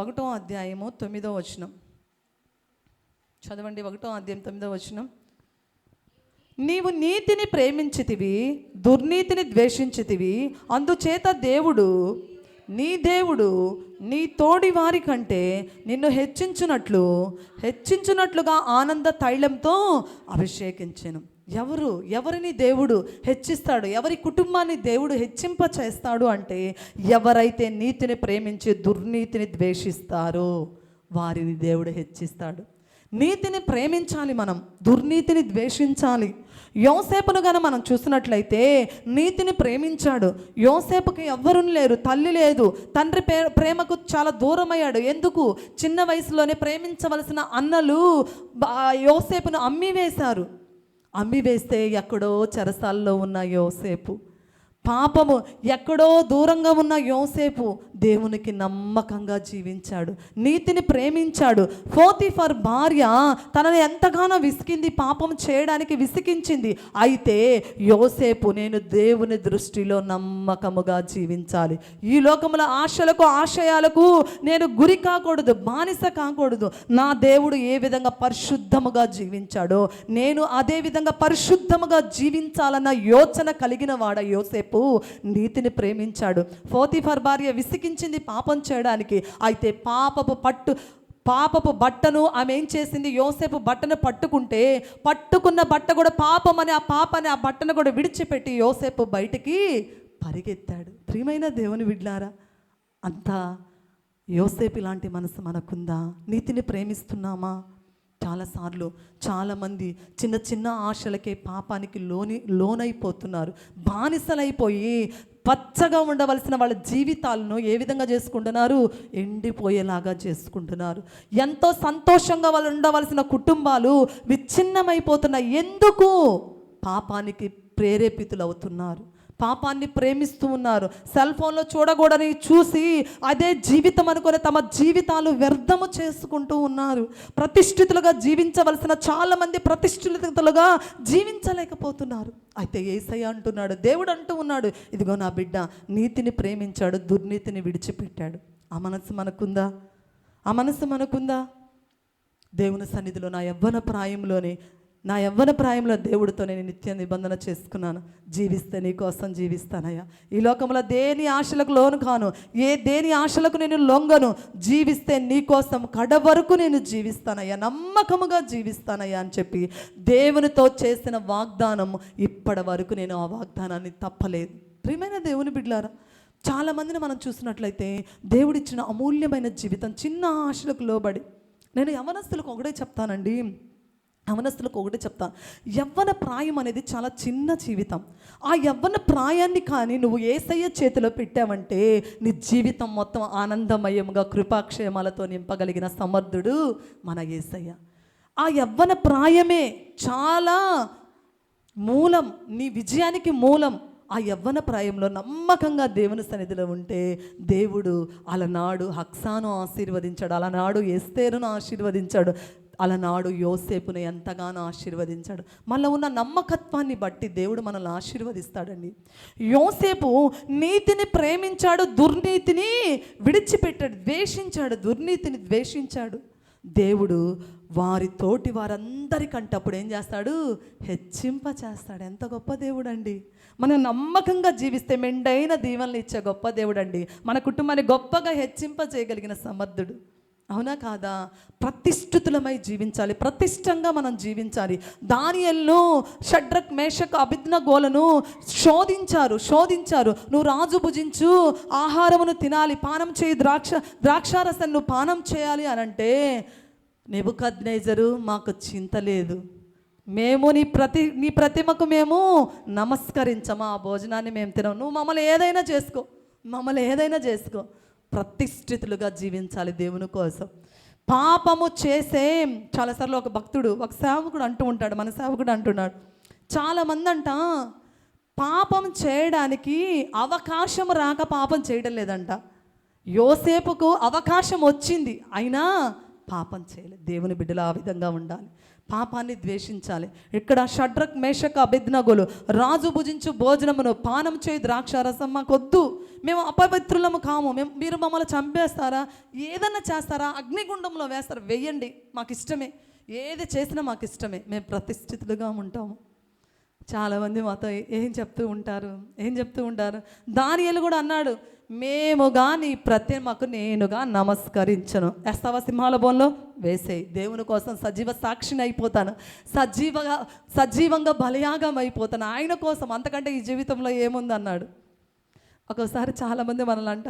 1వ అధ్యాయము 9వ వచనం చదవండి. 1వ అధ్యాయం 9వ వచనం. నీవు నీతిని ప్రేమించితివి, దుర్నీతిని ద్వేషించితివి, అందుచేత దేవుడు నీ దేవుడు నీ తోడి వారి కంటే నిన్ను హెచ్చించున్నట్లుగా ఆనంద తైలంతో అభిషేకించెను. ఎవరిని దేవుడు హెచ్చిస్తాడు, ఎవరి కుటుంబాన్ని దేవుడు హెచ్చింప చేస్తాడు అంటే, ఎవరైతే నీతిని ప్రేమించి దుర్నీతిని ద్వేషిస్తారో వారిని దేవుడు హెచ్చిస్తాడు. నీతిని ప్రేమించాలి, మనం దుర్నీతిని ద్వేషించాలి. యోసేపును గాని మనం చూసినట్లయితే నీతిని ప్రేమించాడు. యోసేపుకి ఎవ్వరూ లేరు, తల్లి లేదు, తండ్రి ప్రేమకు చాలా దూరమయ్యాడు. ఎందుకు? చిన్న వయసులోనే ప్రేమించవలసిన అన్నలు యోసేపును అమ్మివేస్తే ఎక్కడో చెరసాల్లో ఉన్న యోసేపు, పాపము ఎక్కడో దూరంగా ఉన్న యోసేపు దేవునికి నమ్మకంగా జీవించాడు, నీతిని ప్రేమించాడు. పోతీఫర్ భార్య తనని ఎంతగానో విసికింది, పాపం చేయడానికి విసికించింది. అయితే యోసేపు, నేను దేవుని దృష్టిలో నమ్మకముగా జీవించాలి, ఈ లోకముల ఆశలకు ఆశయాలకు నేను గురి కాకూడదు, బానిస కాకూడదు. నా దేవుడు ఏ విధంగా పరిశుద్ధముగా జీవించాడో నేను అదే విధంగా పరిశుద్ధముగా జీవించాలన్న యోచన కలిగిన వాడ యోసేపు నీతిని ప్రేమించాడు. పోతీఫర్ భార్య విసికించింది పాపం చేయడానికి. అయితే పాపపు బట్టను ఆమె ఏం చేసింది? యోసేపు బట్టను పట్టుకున్న బట్ట కూడా పాపమని ఆ బట్టను కూడా విడిచిపెట్టి యోసేపు బయటికి పరిగెత్తాడు. ప్రియమైన దేవుని బిడ్డలారా, అంతా యోసేపు ఇలాంటి మనసు మనకుందా? నీతిని ప్రేమిస్తున్నామా? చాలాసార్లు చాలామంది చిన్న చిన్న ఆశలకే పాపానికి లోనైపోతున్నారు, బానిసలైపోయి పచ్చగా ఉండవలసిన వాళ్ళ జీవితాలను ఏ విధంగా చేసుకుంటున్నారు? ఎండిపోయేలాగా చేసుకుంటున్నారు. ఎంతో సంతోషంగా వాళ్ళు ఉండవలసిన కుటుంబాలు విచ్ఛిన్నమైపోతున్నాయి. ఎందుకు? పాపానికి ప్రేరేపితులవుతున్నారు, పాపాన్ని ప్రేమిస్తూ ఉన్నారు. సెల్ ఫోన్లో చూడకూడని చూసి అదే జీవితం అనుకుని తమ జీవితాలు వ్యర్థము చేసుకుంటూ ఉన్నారు. ప్రతిష్ఠితులుగా జీవించవలసిన చాలామంది ప్రతిష్ఠితులుగా జీవించలేకపోతున్నారు. అయితే యేసయ్య అంటున్నాడు, దేవుడు అంటూ ఉన్నాడు, ఇదిగో నా బిడ్డ నీతిని ప్రేమించాడు, దుర్నీతిని విడిచిపెట్టాడు. ఆ మనసు మనకుందా? దేవుని సన్నిధిలో నా యవ్వన ప్రాయంలో దేవుడితో నేను నిత్య నిబంధన చేసుకున్నాను, జీవిస్తే నీ కోసం జీవిస్తానయ్యా, ఈ లోకంలో దేని ఆశలకు లోను కాను, దేని ఆశలకు నేను లొంగను, జీవిస్తే నీ కోసం కడ వరకు నేను జీవిస్తానయ్యా, నమ్మకముగా జీవిస్తానయ్యా అని చెప్పి దేవునితో చేసిన వాగ్దానం ఇప్పటి వరకు నేను ఆ వాగ్దానాన్ని తప్పలేదు. ప్రియమైన దేవుని బిడ్డలారా, చాలామందిని మనం చూసినట్లయితే దేవుడిచ్చిన అమూల్యమైన జీవితం చిన్న ఆశలకు లోబడి, నేను యవ్వనస్తులకు ఒకటే చెప్తాను, యవ్వన ప్రాయం అనేది చాలా చిన్న జీవితం. ఆ యవ్వన ప్రాయాన్ని కానీ నువ్వు యేసయ్య చేతిలో పెట్టావంటే నీ జీవితం మొత్తం ఆనందమయంగా కృపాక్షేమాలతో నింపగలిగిన సమర్థుడు మన యేసయ్య. ఆ యవ్వన ప్రాయమే చాలా మూలం, నీ విజయానికి మూలం. ఆ యవ్వన ప్రాయంలో నమ్మకంగా దేవుని సన్నిధిలో ఉంటే దేవుడు అలనాడు హక్సాను ఆశీర్వదించాడు, అలనాడు ఎస్తేరును ఆశీర్వదించాడు, అలనాడు యోసేపును ఎంతగానో ఆశీర్వదించాడు. మనలో ఉన్న నమ్మకత్వాన్ని బట్టి దేవుడు మనల్ని ఆశీర్వదిస్తాడండి. యోసేపు నీతిని ప్రేమించాడు, దుర్నీతిని విడిచిపెట్టాడు, దుర్నీతిని ద్వేషించాడు. దేవుడు వారితోటి వారందరికంటే అప్పుడు ఏం చేస్తాడు? హెచ్చింప చేస్తాడు. ఎంత గొప్ప దేవుడు అండి! మనం నమ్మకంగా జీవిస్తే మెండైన దీవెనలు ఇచ్చే గొప్ప దేవుడు అండి. మన కుటుంబాన్ని గొప్పగా హెచ్చింప చేయగలిగిన సమర్థుడు. అవునా కాదా? ప్రతిష్ఠితులమై జీవించాలి, ప్రతిష్టంగా మనం జీవించాలి. దానియేలును, షడ్రక్, మేషక్, అబేద్నెగోలను శోధించారు. నువ్వు రాజు భుజించు ఆహారమును తినాలి, పానం చేయి, ద్రాక్షారసం నువ్వు పానం చేయాలి అని అంటే, నెబుకద్నెజరు మాకు చింత లేదు, మేము నీ ప్రతిమకు మేము నమస్కరించమా, ఆ భోజనాన్ని మేము తినము, నువ్వు మమ్మల్ని ఏదైనా చేసుకో. ప్రతిష్ఠితులుగా జీవించాలి దేవుని కోసం. పాపము చేసే చాలాసార్లు ఒక సేవకుడు అంటూ ఉంటాడు, మన సేవకుడు అంటున్నాడు, చాలామంది పాపం చేయడానికి అవకాశం రాక పాపం చేయడం లేదంట. యోసేపుకు అవకాశం వచ్చింది, అయినా పాపం చేయలేదు. దేవుని బిడ్డలు ఆ విధంగా ఉండాలి, పాపాన్ని ద్వేషించాలి. ఇక్కడ షడ్రక్, మేషక్, అబేద్నెగోలు రాజు భుజించు భోజనమును పానం చేయి ద్రాక్షారసం మాకొద్దు, మేము అపవిత్రులము కాము, మీరు మమ్మల్ని చంపేస్తారా, ఏదన్నా చేస్తారా, అగ్నిగుండంలో వేస్తారా, వెయ్యండి, మాకు ఇష్టమే, ఏది చేసినా మాకు ఇష్టమే, మేము ప్రతిష్ఠితులుగా ఉంటాము. చాలామంది మాతో ఏం చెప్తూ ఉంటారు, దానియేలు కూడా అన్నాడు, మేముగా నీ ప్రతిమకు నేనుగా నమస్కరించను. వేస్తావా సింహాల బోన్లో? వేసేయి. దేవుని కోసం సజీవ సాక్షిని అయిపోతాను, సజీవంగా బలియాగం అయిపోతాను ఆయన కోసం, అంతకంటే ఈ జీవితంలో ఏముంది అన్నాడు. ఒక్కోసారి చాలామంది మనల్ని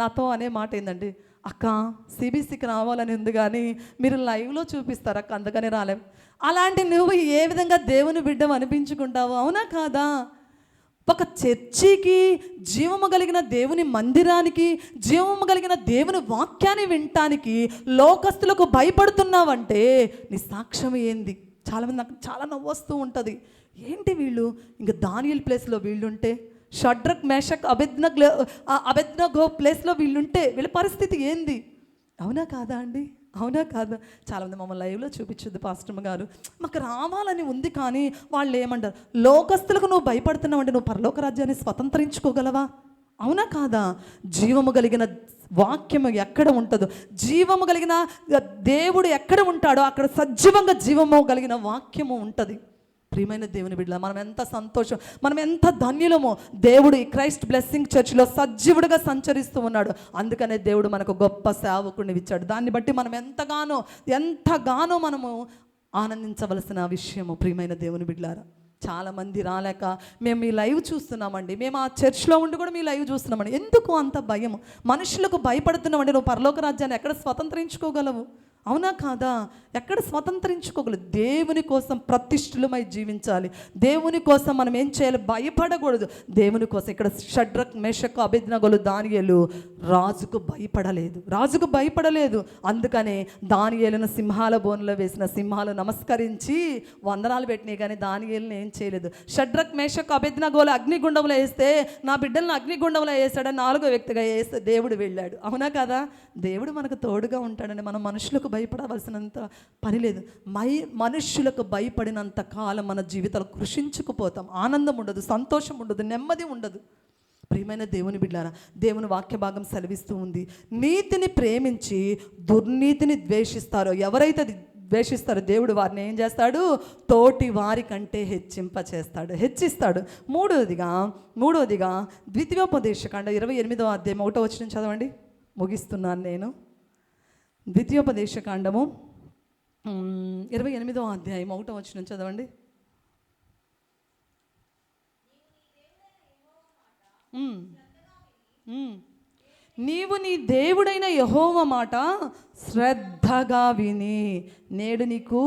నాతో అనే మాట ఏంటంటే, అక్క సిబిసికి రావాలని ఉంది కానీ మీరు లైవ్లో చూపిస్తారు అక్క, అందుకని రాలేం. అలాంటి నువ్వు ఏ విధంగా దేవుని బిడ్డ అనిపించుకుంటావు? అవునా కాదా? ఒక చర్చికి, జీవము కలిగిన దేవుని మందిరానికి, జీవము కలిగిన దేవుని వాక్యాన్ని వినటానికి లోకస్తులకు భయపడుతున్నావంటే నీ సాక్ష్యం ఏంది? చాలామంది నాకు చాలా నవ్వు వస్తూ ఉంటుంది, ఏంటి వీళ్ళు ఇంకా దానియేలు ప్లేస్లో వీళ్ళుంటే, షడ్రక్ మేషక్ అబెద్నగో ప్లేస్లో వీళ్ళుంటే వీళ్ళ పరిస్థితి ఏంది? అవునా కాదా అండి? అవునా కాదా? చాలామంది మమ్మల్ని లైవ్లో చూపించొద్దు పాస్టర్ గారు, మాకు రావాలని ఉంది కానీ వాళ్ళు ఏమంటారు, లోకస్తులకు నువ్వు భయపడుతున్నావు అంటే నువ్వు పరలోక రాజ్యాన్ని స్వతంత్రించుకోగలవా? అవునా కాదా? జీవము కలిగిన వాక్యము ఎక్కడ ఉంటుందో, జీవము కలిగిన దేవుడు ఎక్కడ ఉంటాడో అక్కడ సజీవంగా జీవము కలిగిన వాక్యము ఉంటుంది. ప్రియమైన దేవుని బిడ్డల, మనం ఎంత సంతోషం, మనం ఎంత ధన్యులమో. దేవుడు ఈ క్రైస్ట్ బ్లెస్సింగ్ చర్చ్లో సజీవుడిగా సంచరిస్తూ ఉన్నాడు. అందుకనే దేవుడు మనకు గొప్ప సేవకుడిని ఇచ్చాడు. దాన్ని బట్టి మనం ఎంతగానో మనము ఆనందించవలసిన విషయము. ప్రియమైన దేవుని బిడ్డలారా, చాలామంది రాలేక మేము మీ లైవ్ చూస్తున్నామండి, మేము ఆ చర్చ్లో ఉండి కూడా మీ లైవ్ చూస్తున్నామండి. ఎందుకు అంత భయం? మనుషులకు భయపడుతున్నామండి. నువ్వు పరలోక రాజ్యాన్ని ఎక్కడ స్వతంత్రించుకోగలవు? అవునా కాదా? ఎక్కడ స్వతంత్రించుకోగలదు? దేవుని కోసం ప్రతిష్ఠులమై జీవించాలి. దేవుని కోసం మనం ఏం చేయాలి? భయపడకూడదు. దేవుని కోసం ఇక్కడ షడ్రక్ మేషక్ అబెద్నగోలు దానియేలు రాజుకు భయపడలేదు. అందుకనే దానియేలును సింహాల బోనులో వేసిన సింహాలు నమస్కరించి వందనాలు పెట్టినాయి కానీ దానియేలుని ఏం చేయలేదు. షడ్రక్ మేషక్ అబెద్నగోలు అగ్నిగుండంలో వేస్తే నా బిడ్డలను అగ్నిగుండంలో వేసాడని 4వ వ్యక్తిగా వేస్తే దేవుడు వెళ్ళాడు. అవునా కదా? దేవుడు మనకు తోడుగా ఉంటాడని మనం మనుషులకు భయపడవలసినంత పని లేదు. మనుష్యులకు భయపడినంత కాలం మన జీవితాలు కృషించుకుపోతాం. ఆనందం ఉండదు, సంతోషం ఉండదు, నెమ్మది ఉండదు. ప్రియమైన దేవుని బిడ్డలారా, దేవుని వాక్య భాగం సెలవిస్తూ ఉంది, నీతిని ప్రేమించి దుర్నీతిని ద్వేషిస్తారో, ఎవరైతే ద్వేషిస్తారో దేవుడు వారిని ఏం చేస్తాడు? తోటి వారి కంటే హెచ్చిస్తాడు. మూడవదిగా ద్వితీయోపదేశకాండ 28వ అధ్యాయం 1వ వచనం చదవండి, ముగిస్తున్నాను నేను. ద్వితీయోపదేశకాండము 28వ అధ్యాయం 1వ వచనం చదవండి. నీవు నీ దేవుడైన యెహోవా మాట శ్రద్ధగా విని నేడు నీకు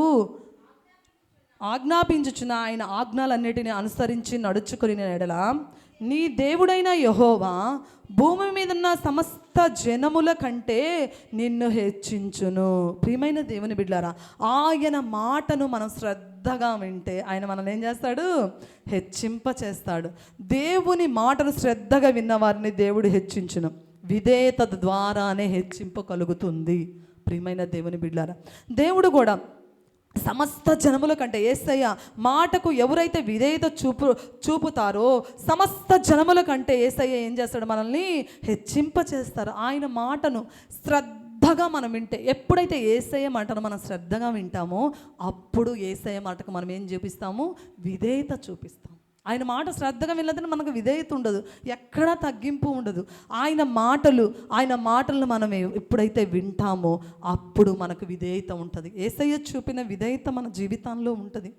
ఆజ్ఞాపించుచున్న ఆయన ఆజ్ఞలన్నిటిని అనుసరించి నడుచుకుని ఎడల నీ దేవుడైన యెహోవా భూమి మీద ఉన్న సమస్త జనముల కంటే నిన్ను హెచ్చించును. ప్రియమైన దేవుని బిడ్డలారా, ఆయన మాటను మనం శ్రద్ధగా వింటే ఆయన మనల్ని ఏం చేస్తాడు? హెచ్చింపచేస్తాడు. దేవుని మాటను శ్రద్ధగా విన్న వారిని దేవుడు హెచ్చించును. విధేయత ద్వారానే హెచ్చింపు కలుగుతుంది. ప్రియమైన దేవుని బిడ్డలారా, దేవుడు కూడా సమస్త జనముల కంటే, యేసయ్య మాటకు ఎవరైతే విధేయత చూపుతారో సమస్త జనముల కంటే యేసయ్య ఏం చేస్తాడు? మనల్ని హెచ్చింపచేస్తారు. ఆయన మాటను శ్రద్ధగా మనం వింటే, ఎప్పుడైతే యేసయ్య మాటను మనం శ్రద్ధగా వింటామో అప్పుడు యేసయ్య మాటకు మనం ఏం చూపిస్తాము? విధేయత చూపిస్తాం. ఆయన మాట శ్రద్ధగా వినలేదని మనకు విధేయత ఉండదు, ఎక్కడా తగ్గింపు ఉండదు. ఆయన మాటలను మనం ఎప్పుడైతే వింటామో అప్పుడు మనకు విధేయత ఉంటుంది. యేసయ్య చూపిన విధేయత మన జీవితంలో ఉంటుంది.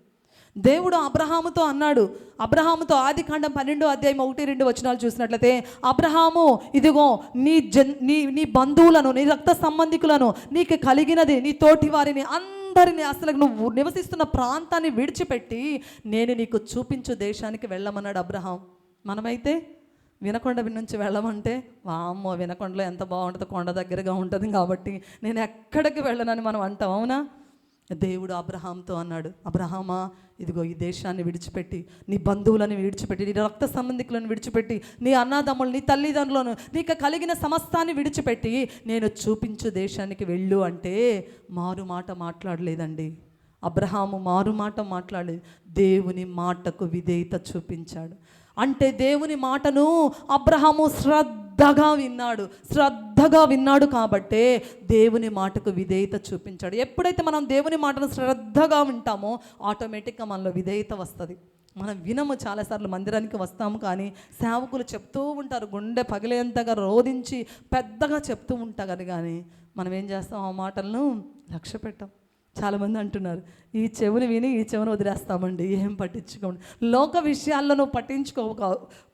దేవుడు అబ్రహాముతో అన్నాడు, అబ్రహాముతో ఆదికాండం 12వ అధ్యాయం 1-2 వచనాలు చూసినట్లయితే, అబ్రహాము ఇదిగో నీ బంధువులను, నీ రక్త సంబంధికులను, నీకు కలిగినది, నీ తోటి వారిని అందరినీ, అసలు నువ్వు నివసిస్తున్న ప్రాంతాన్ని విడిచిపెట్టి నేను నీకు చూపించు దేశానికి వెళ్ళమన్నాడు అబ్రహాం. మనమైతే వినకొండ నుంచి వెళ్ళమంటే, వామ్మో వినకొండలో ఎంత బాగుంటుందో, కొండ దగ్గరగా ఉంటుంది కాబట్టి నేను ఎక్కడికి వెళ్ళనని మనం అంటాం. అవునా? దేవుడు అబ్రహాంతో అన్నాడు, అబ్రహామా ఇదిగో ఈ దేశాన్ని విడిచిపెట్టి, నీ బంధువులను విడిచిపెట్టి, నీ రక్త సంబంధికులను విడిచిపెట్టి, నీ అన్నదమ్ములు, నీ తల్లిదండ్రులను, నీకు కలిగిన సమస్తాన్ని విడిచిపెట్టి నేను చూపించు దేశానికి వెళ్ళు అంటే మారు మాట మాట్లాడలేదండి. అబ్రహాము మారు మాట మాట్లాడలేదు, దేవుని మాటకు విధేయత చూపించాడు. అంటే దేవుని మాటను అబ్రహాము శ్రద్ధగా విన్నాడు కాబట్టే దేవుని మాటకు విధేయత చూపించాడు. ఎప్పుడైతే మనం దేవుని మాటను శ్రద్ధగా వింటామో ఆటోమేటిక్గా మనలో విధేయత వస్తుంది. మనం వినము. చాలాసార్లు మందిరానికి వస్తాము, కానీ సేవకులు చెప్తూ ఉంటారు, గుండె పగిలేంతగా రోధించి పెద్దగా చెప్తూ ఉంటారు, కానీ మనం ఏం చేస్తాం? ఆ మాటలను లక్ష్య పెట్టాం. చాలామంది అంటున్నారు, ఈ చెవులు విని ఈ చెవును వదిలేస్తామండి, ఏం పట్టించుకోండి. లోక విషయాల్లో నువ్వు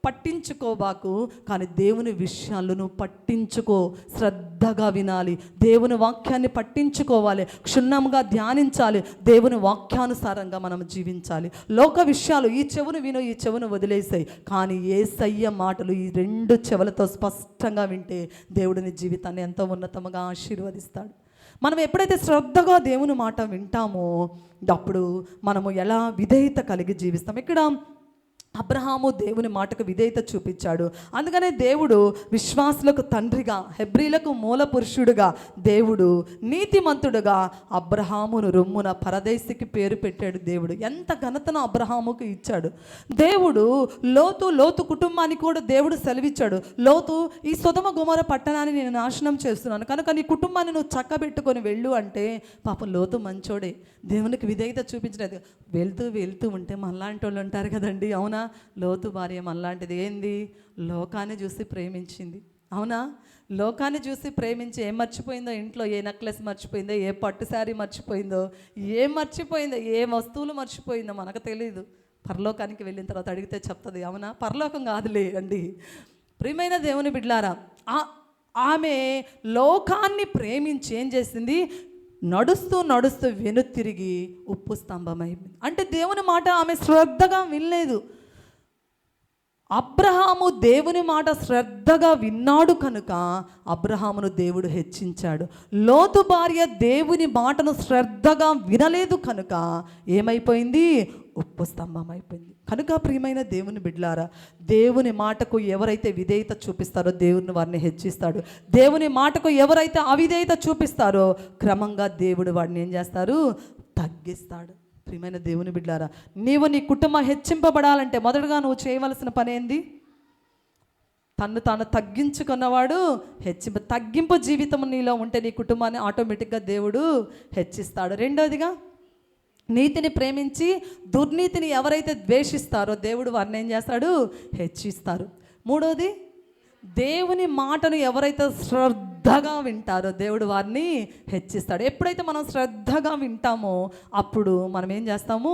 పట్టించుకోబాకు, కానీ దేవుని విషయాల్లో నువ్వు పట్టించుకో. శ్రద్ధగా వినాలి, దేవుని వాక్యాన్ని పట్టించుకోవాలి, క్షుణ్ణంగా ధ్యానించాలి, దేవుని వాక్యానుసారంగా మనం జీవించాలి. లోక విషయాలు ఈ చెవును విను, ఈ చెవును వదిలేసాయి, కానీ యేసయ్య మాటలు ఈ రెండు చెవులతో స్పష్టంగా వింటే దేవుడిని జీవితాన్ని ఎంతో ఉన్నతంగా ఆశీర్వదిస్తాడు. మనం ఎప్పుడైతే శ్రద్ధగా దేవుని మాట వింటామో అప్పుడు మనము ఎలా విధేయత కలిగి జీవిస్తాం. ఇక్కడ అబ్రహాము దేవుని మాటకు విధేయత చూపించాడు. అందుకనే దేవుడు విశ్వాసులకు తండ్రిగా, హెబ్రీలకు మూల పురుషుడుగా, దేవుడు నీతిమంతుడుగా అబ్రహామును రొమ్మున పరదేశికి పేరు పెట్టాడు. దేవుడు ఎంత ఘనతను అబ్రహాముకు ఇచ్చాడు. దేవుడు లోతు కుటుంబానికి కూడా దేవుడు సెలవిచ్చాడు. లోతు, ఈ సొదొమ గొమొర పట్టణాన్ని నేను నాశనం చేస్తున్నాను కనుక నీ కుటుంబాన్ని నువ్వు చక్కబెట్టుకొని వెళ్ళు అంటే, పాపం లోతు మంచోడే, దేవునికి విధేయత చూపించలేదు. వెళ్తూ ఉంటే మనలాంటి వాళ్ళు ఉంటారు కదండి, అవునా? లోతు భార్య మనలాంటిది. ఏంది? లోకాన్ని చూసి ప్రేమించింది, అవునా? లోకాన్ని చూసి ప్రేమించి ఏం మర్చిపోయిందో, ఇంట్లో ఏ నెక్లెస్ మర్చిపోయిందో, ఏ పట్టు శారీ మర్చిపోయిందో, ఏం మర్చిపోయిందో, ఏ వస్తువులు మర్చిపోయిందో మనకు తెలియదు. పరలోకానికి వెళ్ళిన తర్వాత అడిగితే చెప్తుంది, అవునా? పరలోకం కాదులే అండి. ప్రియమైన దేవుని బిడ్డలారా, ఆమె లోకాన్ని ప్రేమించి ఏం చేసింది? నడుస్తూ వెనుతిరిగి ఉప్పు స్తంభమైంది. అంటే దేవుని మాట ఆమె శ్రద్ధగా వినలేదు. అబ్రహాము దేవుని మాట శ్రద్ధగా విన్నాడు కనుక అబ్రహామును దేవుడు హెచ్చించాడు. లోతు భార్య దేవుని మాటను శ్రద్ధగా వినలేదు కనుక ఏమైపోయింది? ఉప్పు స్తంభం అయిపోయింది. కనుక ప్రియమైన దేవుని బిడ్డలారా, దేవుని మాటకు ఎవరైతే విధేయత చూపిస్తారో దేవుని వారిని హెచ్చిస్తాడు. దేవుని మాటకు ఎవరైతే అవిధేయత చూపిస్తారో క్రమంగా దేవుడు వాడిని ఏం చేస్తారు? తగ్గిస్తాడు. ప్రియమైన దేవుని బిడ్డలారా, నీవు నీ కుటుంబం హెచ్చింపబడాలంటే మొదటగా నువ్వు చేయవలసిన పని ఏంది? తన్ను తాను తగ్గించుకున్నవాడు తగ్గింపు జీవితం నీలో ఉంటే నీ కుటుంబాన్ని ఆటోమేటిక్గా దేవుడు హెచ్చిస్తాడు. రెండోదిగా, నీతిని ప్రేమించి దుర్నీతిని ఎవరైతే ద్వేషిస్తారో దేవుడు వారిని ఏం చేస్తాడు? హెచ్చిస్తారు. మూడోది, దేవుని మాటను ఎవరైతే శ్రద్ధగా వింటారో దేవుడు వారిని హెచ్చిస్తాడు. ఎప్పుడైతే మనం శ్రద్ధగా వింటామో అప్పుడు మనం ఏం చేస్తాము?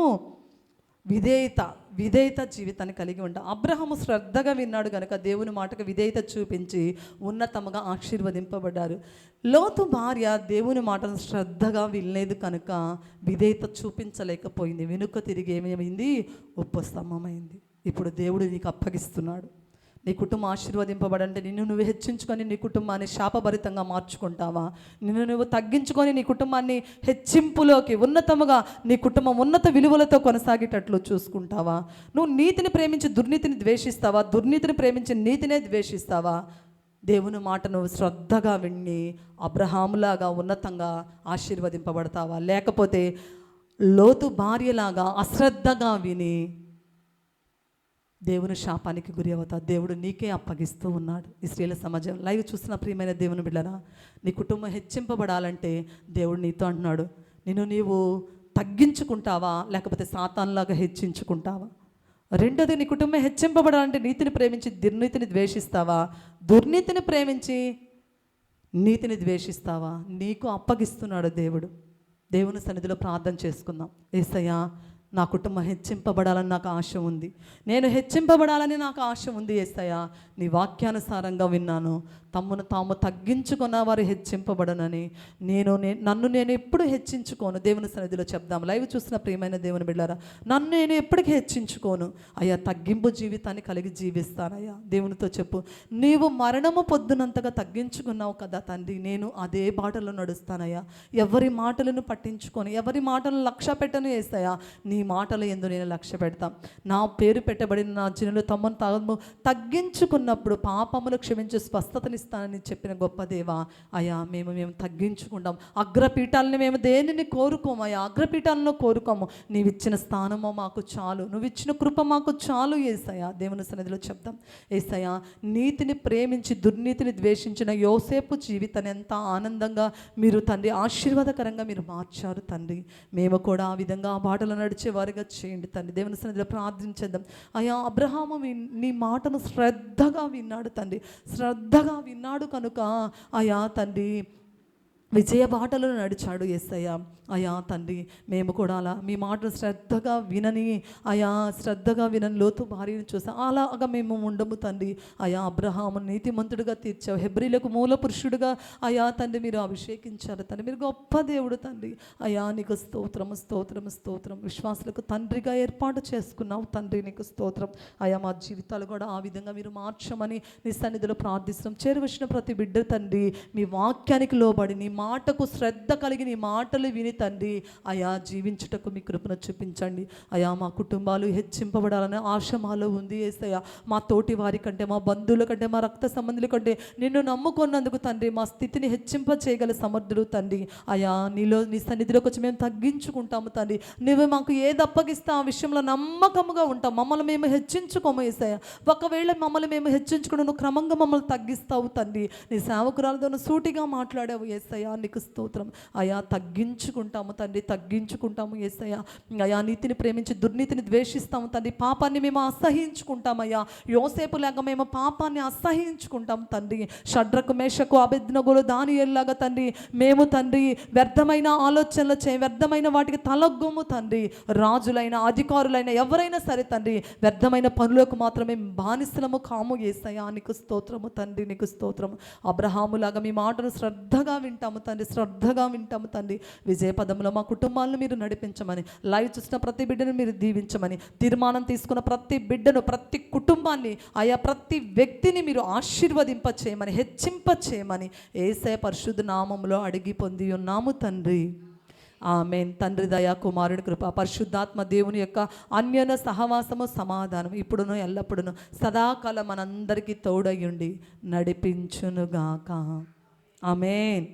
విధేయత జీవితాన్ని కలిగి ఉంటాం. అబ్రహాము శ్రద్ధగా విన్నాడు కనుక దేవుని మాటకు విధేయత చూపించి ఉన్నతముగా ఆశీర్వదింపబడ్డారు. లోతు భార్య దేవుని మాటను శ్రద్ధగా వినలేదు కనుక విధేయత చూపించలేకపోయింది. వెనుక తిరిగి ఏమైంది? ఉప్పు స్తంభమైంది. ఇప్పుడు దేవుడు నీకు అప్పగిస్తున్నాడు. నీ కుటుంబం ఆశీర్వదింపబడంటే నిన్ను నువ్వు హెచ్చించుకొని నీ కుటుంబాన్ని శాపభరితంగా మార్చుకుంటావా? నిన్ను నువ్వు తగ్గించుకొని నీ కుటుంబాన్ని హెచ్చింపులోకి ఉన్నతముగా నీ కుటుంబం ఉన్నత విలువలతో కొనసాగేటట్లు చూసుకుంటావా? నువ్వు నీతిని ప్రేమించి దుర్నీతిని ద్వేషిస్తావా? దుర్నీతిని ప్రేమించి నీతినే ద్వేషిస్తావా? దేవుని మాట నువ్వు శ్రద్ధగా విని అబ్రహాములాగా ఉన్నతంగా ఆశీర్వదింపబడతావా? లేకపోతే లోతు భార్యలాగా అశ్రద్ధగా విని దేవుని శాపానికి గురి అవుతా? దేవుడు నీకే అప్పగిస్తూ ఉన్నాడు. ఈ స్త్రీల సమాజం లైవ్ చూస్తున్న ప్రియమైన దేవుని బిడ్డరా, నీ కుటుంబం హెచ్చింపబడాలంటే దేవుడు నీతో అంటున్నాడు, నీవు తగ్గించుకుంటావా లేకపోతే సాతాన్లాగా హెచ్చించుకుంటావా? రెండోది, నీ కుటుంబం హెచ్చింపబడాలంటే నీతిని ప్రేమించి దుర్నీతిని ద్వేషిస్తావా? దుర్నీతిని ప్రేమించి నీతిని ద్వేషిస్తావా? నీకు అప్పగిస్తున్నాడు దేవుడు. దేవుని సన్నిధిలో ప్రార్థన చేసుకుందాం. యేసయ్యా, నా కుటుంబం హెచ్చింపబడాలని నాకు ఆశ ఉంది, నేను హెచ్చింపబడాలని నాకు ఆశ ఉంది. యేసయ్యా, నీ వాక్యానుసారంగా విన్నాను. తమ్మును తాము తగ్గించుకున్న వారు హెచ్చింపబడనని నన్ను నేను ఎప్పుడు హెచ్చించుకోను. దేవుని సన్నిధిలో చెప్దాం. లైవ్ చూసిన ప్రియమైన దేవుని బిడ్డారా, నన్ను నేను ఎప్పటికీ హెచ్చించుకోను అయ్యా, తగ్గింపు జీవితాన్ని కలిగి జీవిస్తానయ్యా. దేవునితో చెప్పు, నీవు మరణము పొద్దునంతగా తగ్గించుకున్నావు కదా తండ్రి, నేను అదే బాటలో నడుస్తానయ్యా. ఎవరి మాటలను పట్టించుకొని ఎవరి మాటలను లక్ష్య పెట్టను యేసయ్యా, నీ మాటలు ఎందు నేను లక్ష్య పెడతాం. నా పేరు పెట్టబడిన నా జనులు తమను తాము తగ్గించుకున్నప్పుడు పాపములు క్షమించి స్వస్థతని ఇస్తానని చెప్పిన గొప్ప దేవా, అయ్యా మేము తగ్గించుకుంటాం. అగ్రపీఠాలని మేము దేనిని కోరుకోము అయ్యా, అగ్రపీఠాలను కోరుకోము. నీవిచ్చిన స్థానము మాకు చాలు, నువ్విచ్చిన కృప మాకు చాలు యేసయ్యా. దేవుని సన్నిధిలో చెప్తాం. యేసయ్యా, నీతిని ప్రేమించి దుర్నీతిని ద్వేషించిన యోసేపు జీవితాన్ని ఎంత ఆనందంగా మీరు తండ్రి ఆశీర్వాదకరంగా మీరు మార్చారు తండ్రి. మేము కూడా ఆ విధంగా ఆ బాటలో నడిచే వారిగా చేయండి తండ్రి. దేవుని సన్నిధిలో ప్రార్థించేద్దాం. అయా అబ్రహాము నీ మాటను శ్రద్ధగా విన్నాడు తండ్రి, శ్రద్ధగా విన్నాడు కనుక అయా తండ్రి విజయ బాటలో నడిచాడు యేసయ్య. అయా తండ్రి మేము కూడా అలా మీ మాటలు శ్రద్ధగా వినని శ్రద్ధగా వినని లోతు భార్యను చూసాం. అలాగా మేము ఉండము తండ్రి. అయా అబ్రహాము నీతిమంతుడిగా తీర్చావు, హెబ్రీలకు మూల పురుషుడిగా అయా తండ్రి మీరు అభిషేకించారు తండ్రి. మీరు గొప్ప దేవుడు తండ్రి. అయా నీకు స్తోత్రము స్తోత్రము స్తోత్రం. విశ్వాసులకు తండ్రిగా ఏర్పాటు చేసుకున్నావు తండ్రి, నీకు స్తోత్రం. అయా మా జీవితాలు కూడా ఆ విధంగా మీరు మార్చమని నీ సన్నిధిలో ప్రార్థిస్తున్నాం. చేరువచ్చిన ప్రతి బిడ్డ తండ్రి మీ వాక్యానికి లోబడి నీ మాటకు శ్రద్ధ కలిగి నీ మాటలు విని తండ్రి అయా జీవించుటకు మీ కృపను చూపించండి. అయా మా కుటుంబాలు హెచ్చింపబడాలనే ఆశ మాలో ఉంది యేసయ్య. మా తోటి వారి కంటే, మా బంధువుల కంటే, మా రక్త సంబంధుల కంటే నిన్ను నమ్ముకున్నందుకు తండ్రి మా స్థితిని హెచ్చింప చేయగల సమర్థుడు తండ్రి. అయా నీ సన్నిధిలోకి వచ్చి మేము తగ్గించుకుంటాము తండ్రి. నువ్వు మాకు ఏది అప్పగిస్తే ఆ విషయంలో నమ్మకముగా ఉంటాం. మమ్మల్ని మేము హెచ్చించుకోము యేసయ్య. ఒకవేళ మమ్మల్ని మేము హెచ్చించుకుని నువ్వు క్రమంగా మమ్మల్ని తగ్గిస్తావు తండ్రి. నీ సేవకురాలతో సూటిగా మాట్లాడావు యేసయ్య, నీకు స్తోత్రం. అయా తగ్గించుకుంటాము తండ్రి, తగ్గించుకుంటాము యేసయ్య. అయా నీతిని ప్రేమించి దుర్నీతిని ద్వేషిస్తాము తండ్రి. పాపాన్ని మేము అసహించుకుంటామయ్యా. యోసేపు లాగా మేము పాపాన్ని అసహించుకుంటాం తండ్రి. షడ్రకు మేషకు అబేద్నెగోలు దానియేలులాగా తండ్రి మేము తండ్రి వ్యర్థమైన ఆలోచనలు వ్యర్థమైన వాటికి తలగ్గొము తండ్రి. రాజులైన అధికారులైన ఎవరైనా సరే తండ్రి వ్యర్థమైన పనులకు మాత్రమే బానిసలము కాము యేసయ్య, నీకు స్తోత్రము తండ్రి, నీకు స్తోత్రము. అబ్రహాములాగా మీ మాటను శ్రద్ధగా వింటాము తండ్రి, శ్రద్ధగా వింటాము తండ్రి. విజయ పదంలో మా కుటుంబాలను మీరు నడిపించమని, లైవ్ చూసిన ప్రతి బిడ్డను మీరు దీవించమని, తీర్మానం తీసుకున్న ప్రతి బిడ్డను, ప్రతి కుటుంబాన్ని, ఆయా ప్రతి వ్యక్తిని మీరు ఆశీర్వదింప చేయమని, హెచ్చింప చేయమని యేసయ్య పరిశుద్ధ నామములో అడిగి పొంది ఉన్నాము తండ్రి. ఆమేన్. తండ్రి దయా, కుమారుని కృప, పరిశుద్ధాత్మ దేవుని యొక్క అన్యోన్య సహవాసము, సమాధానం ఇప్పుడును ఎల్లప్పుడును సదాకాలం మనందరికీ తోడయ్యుండి నడిపించునుగాక. ఆమేన్.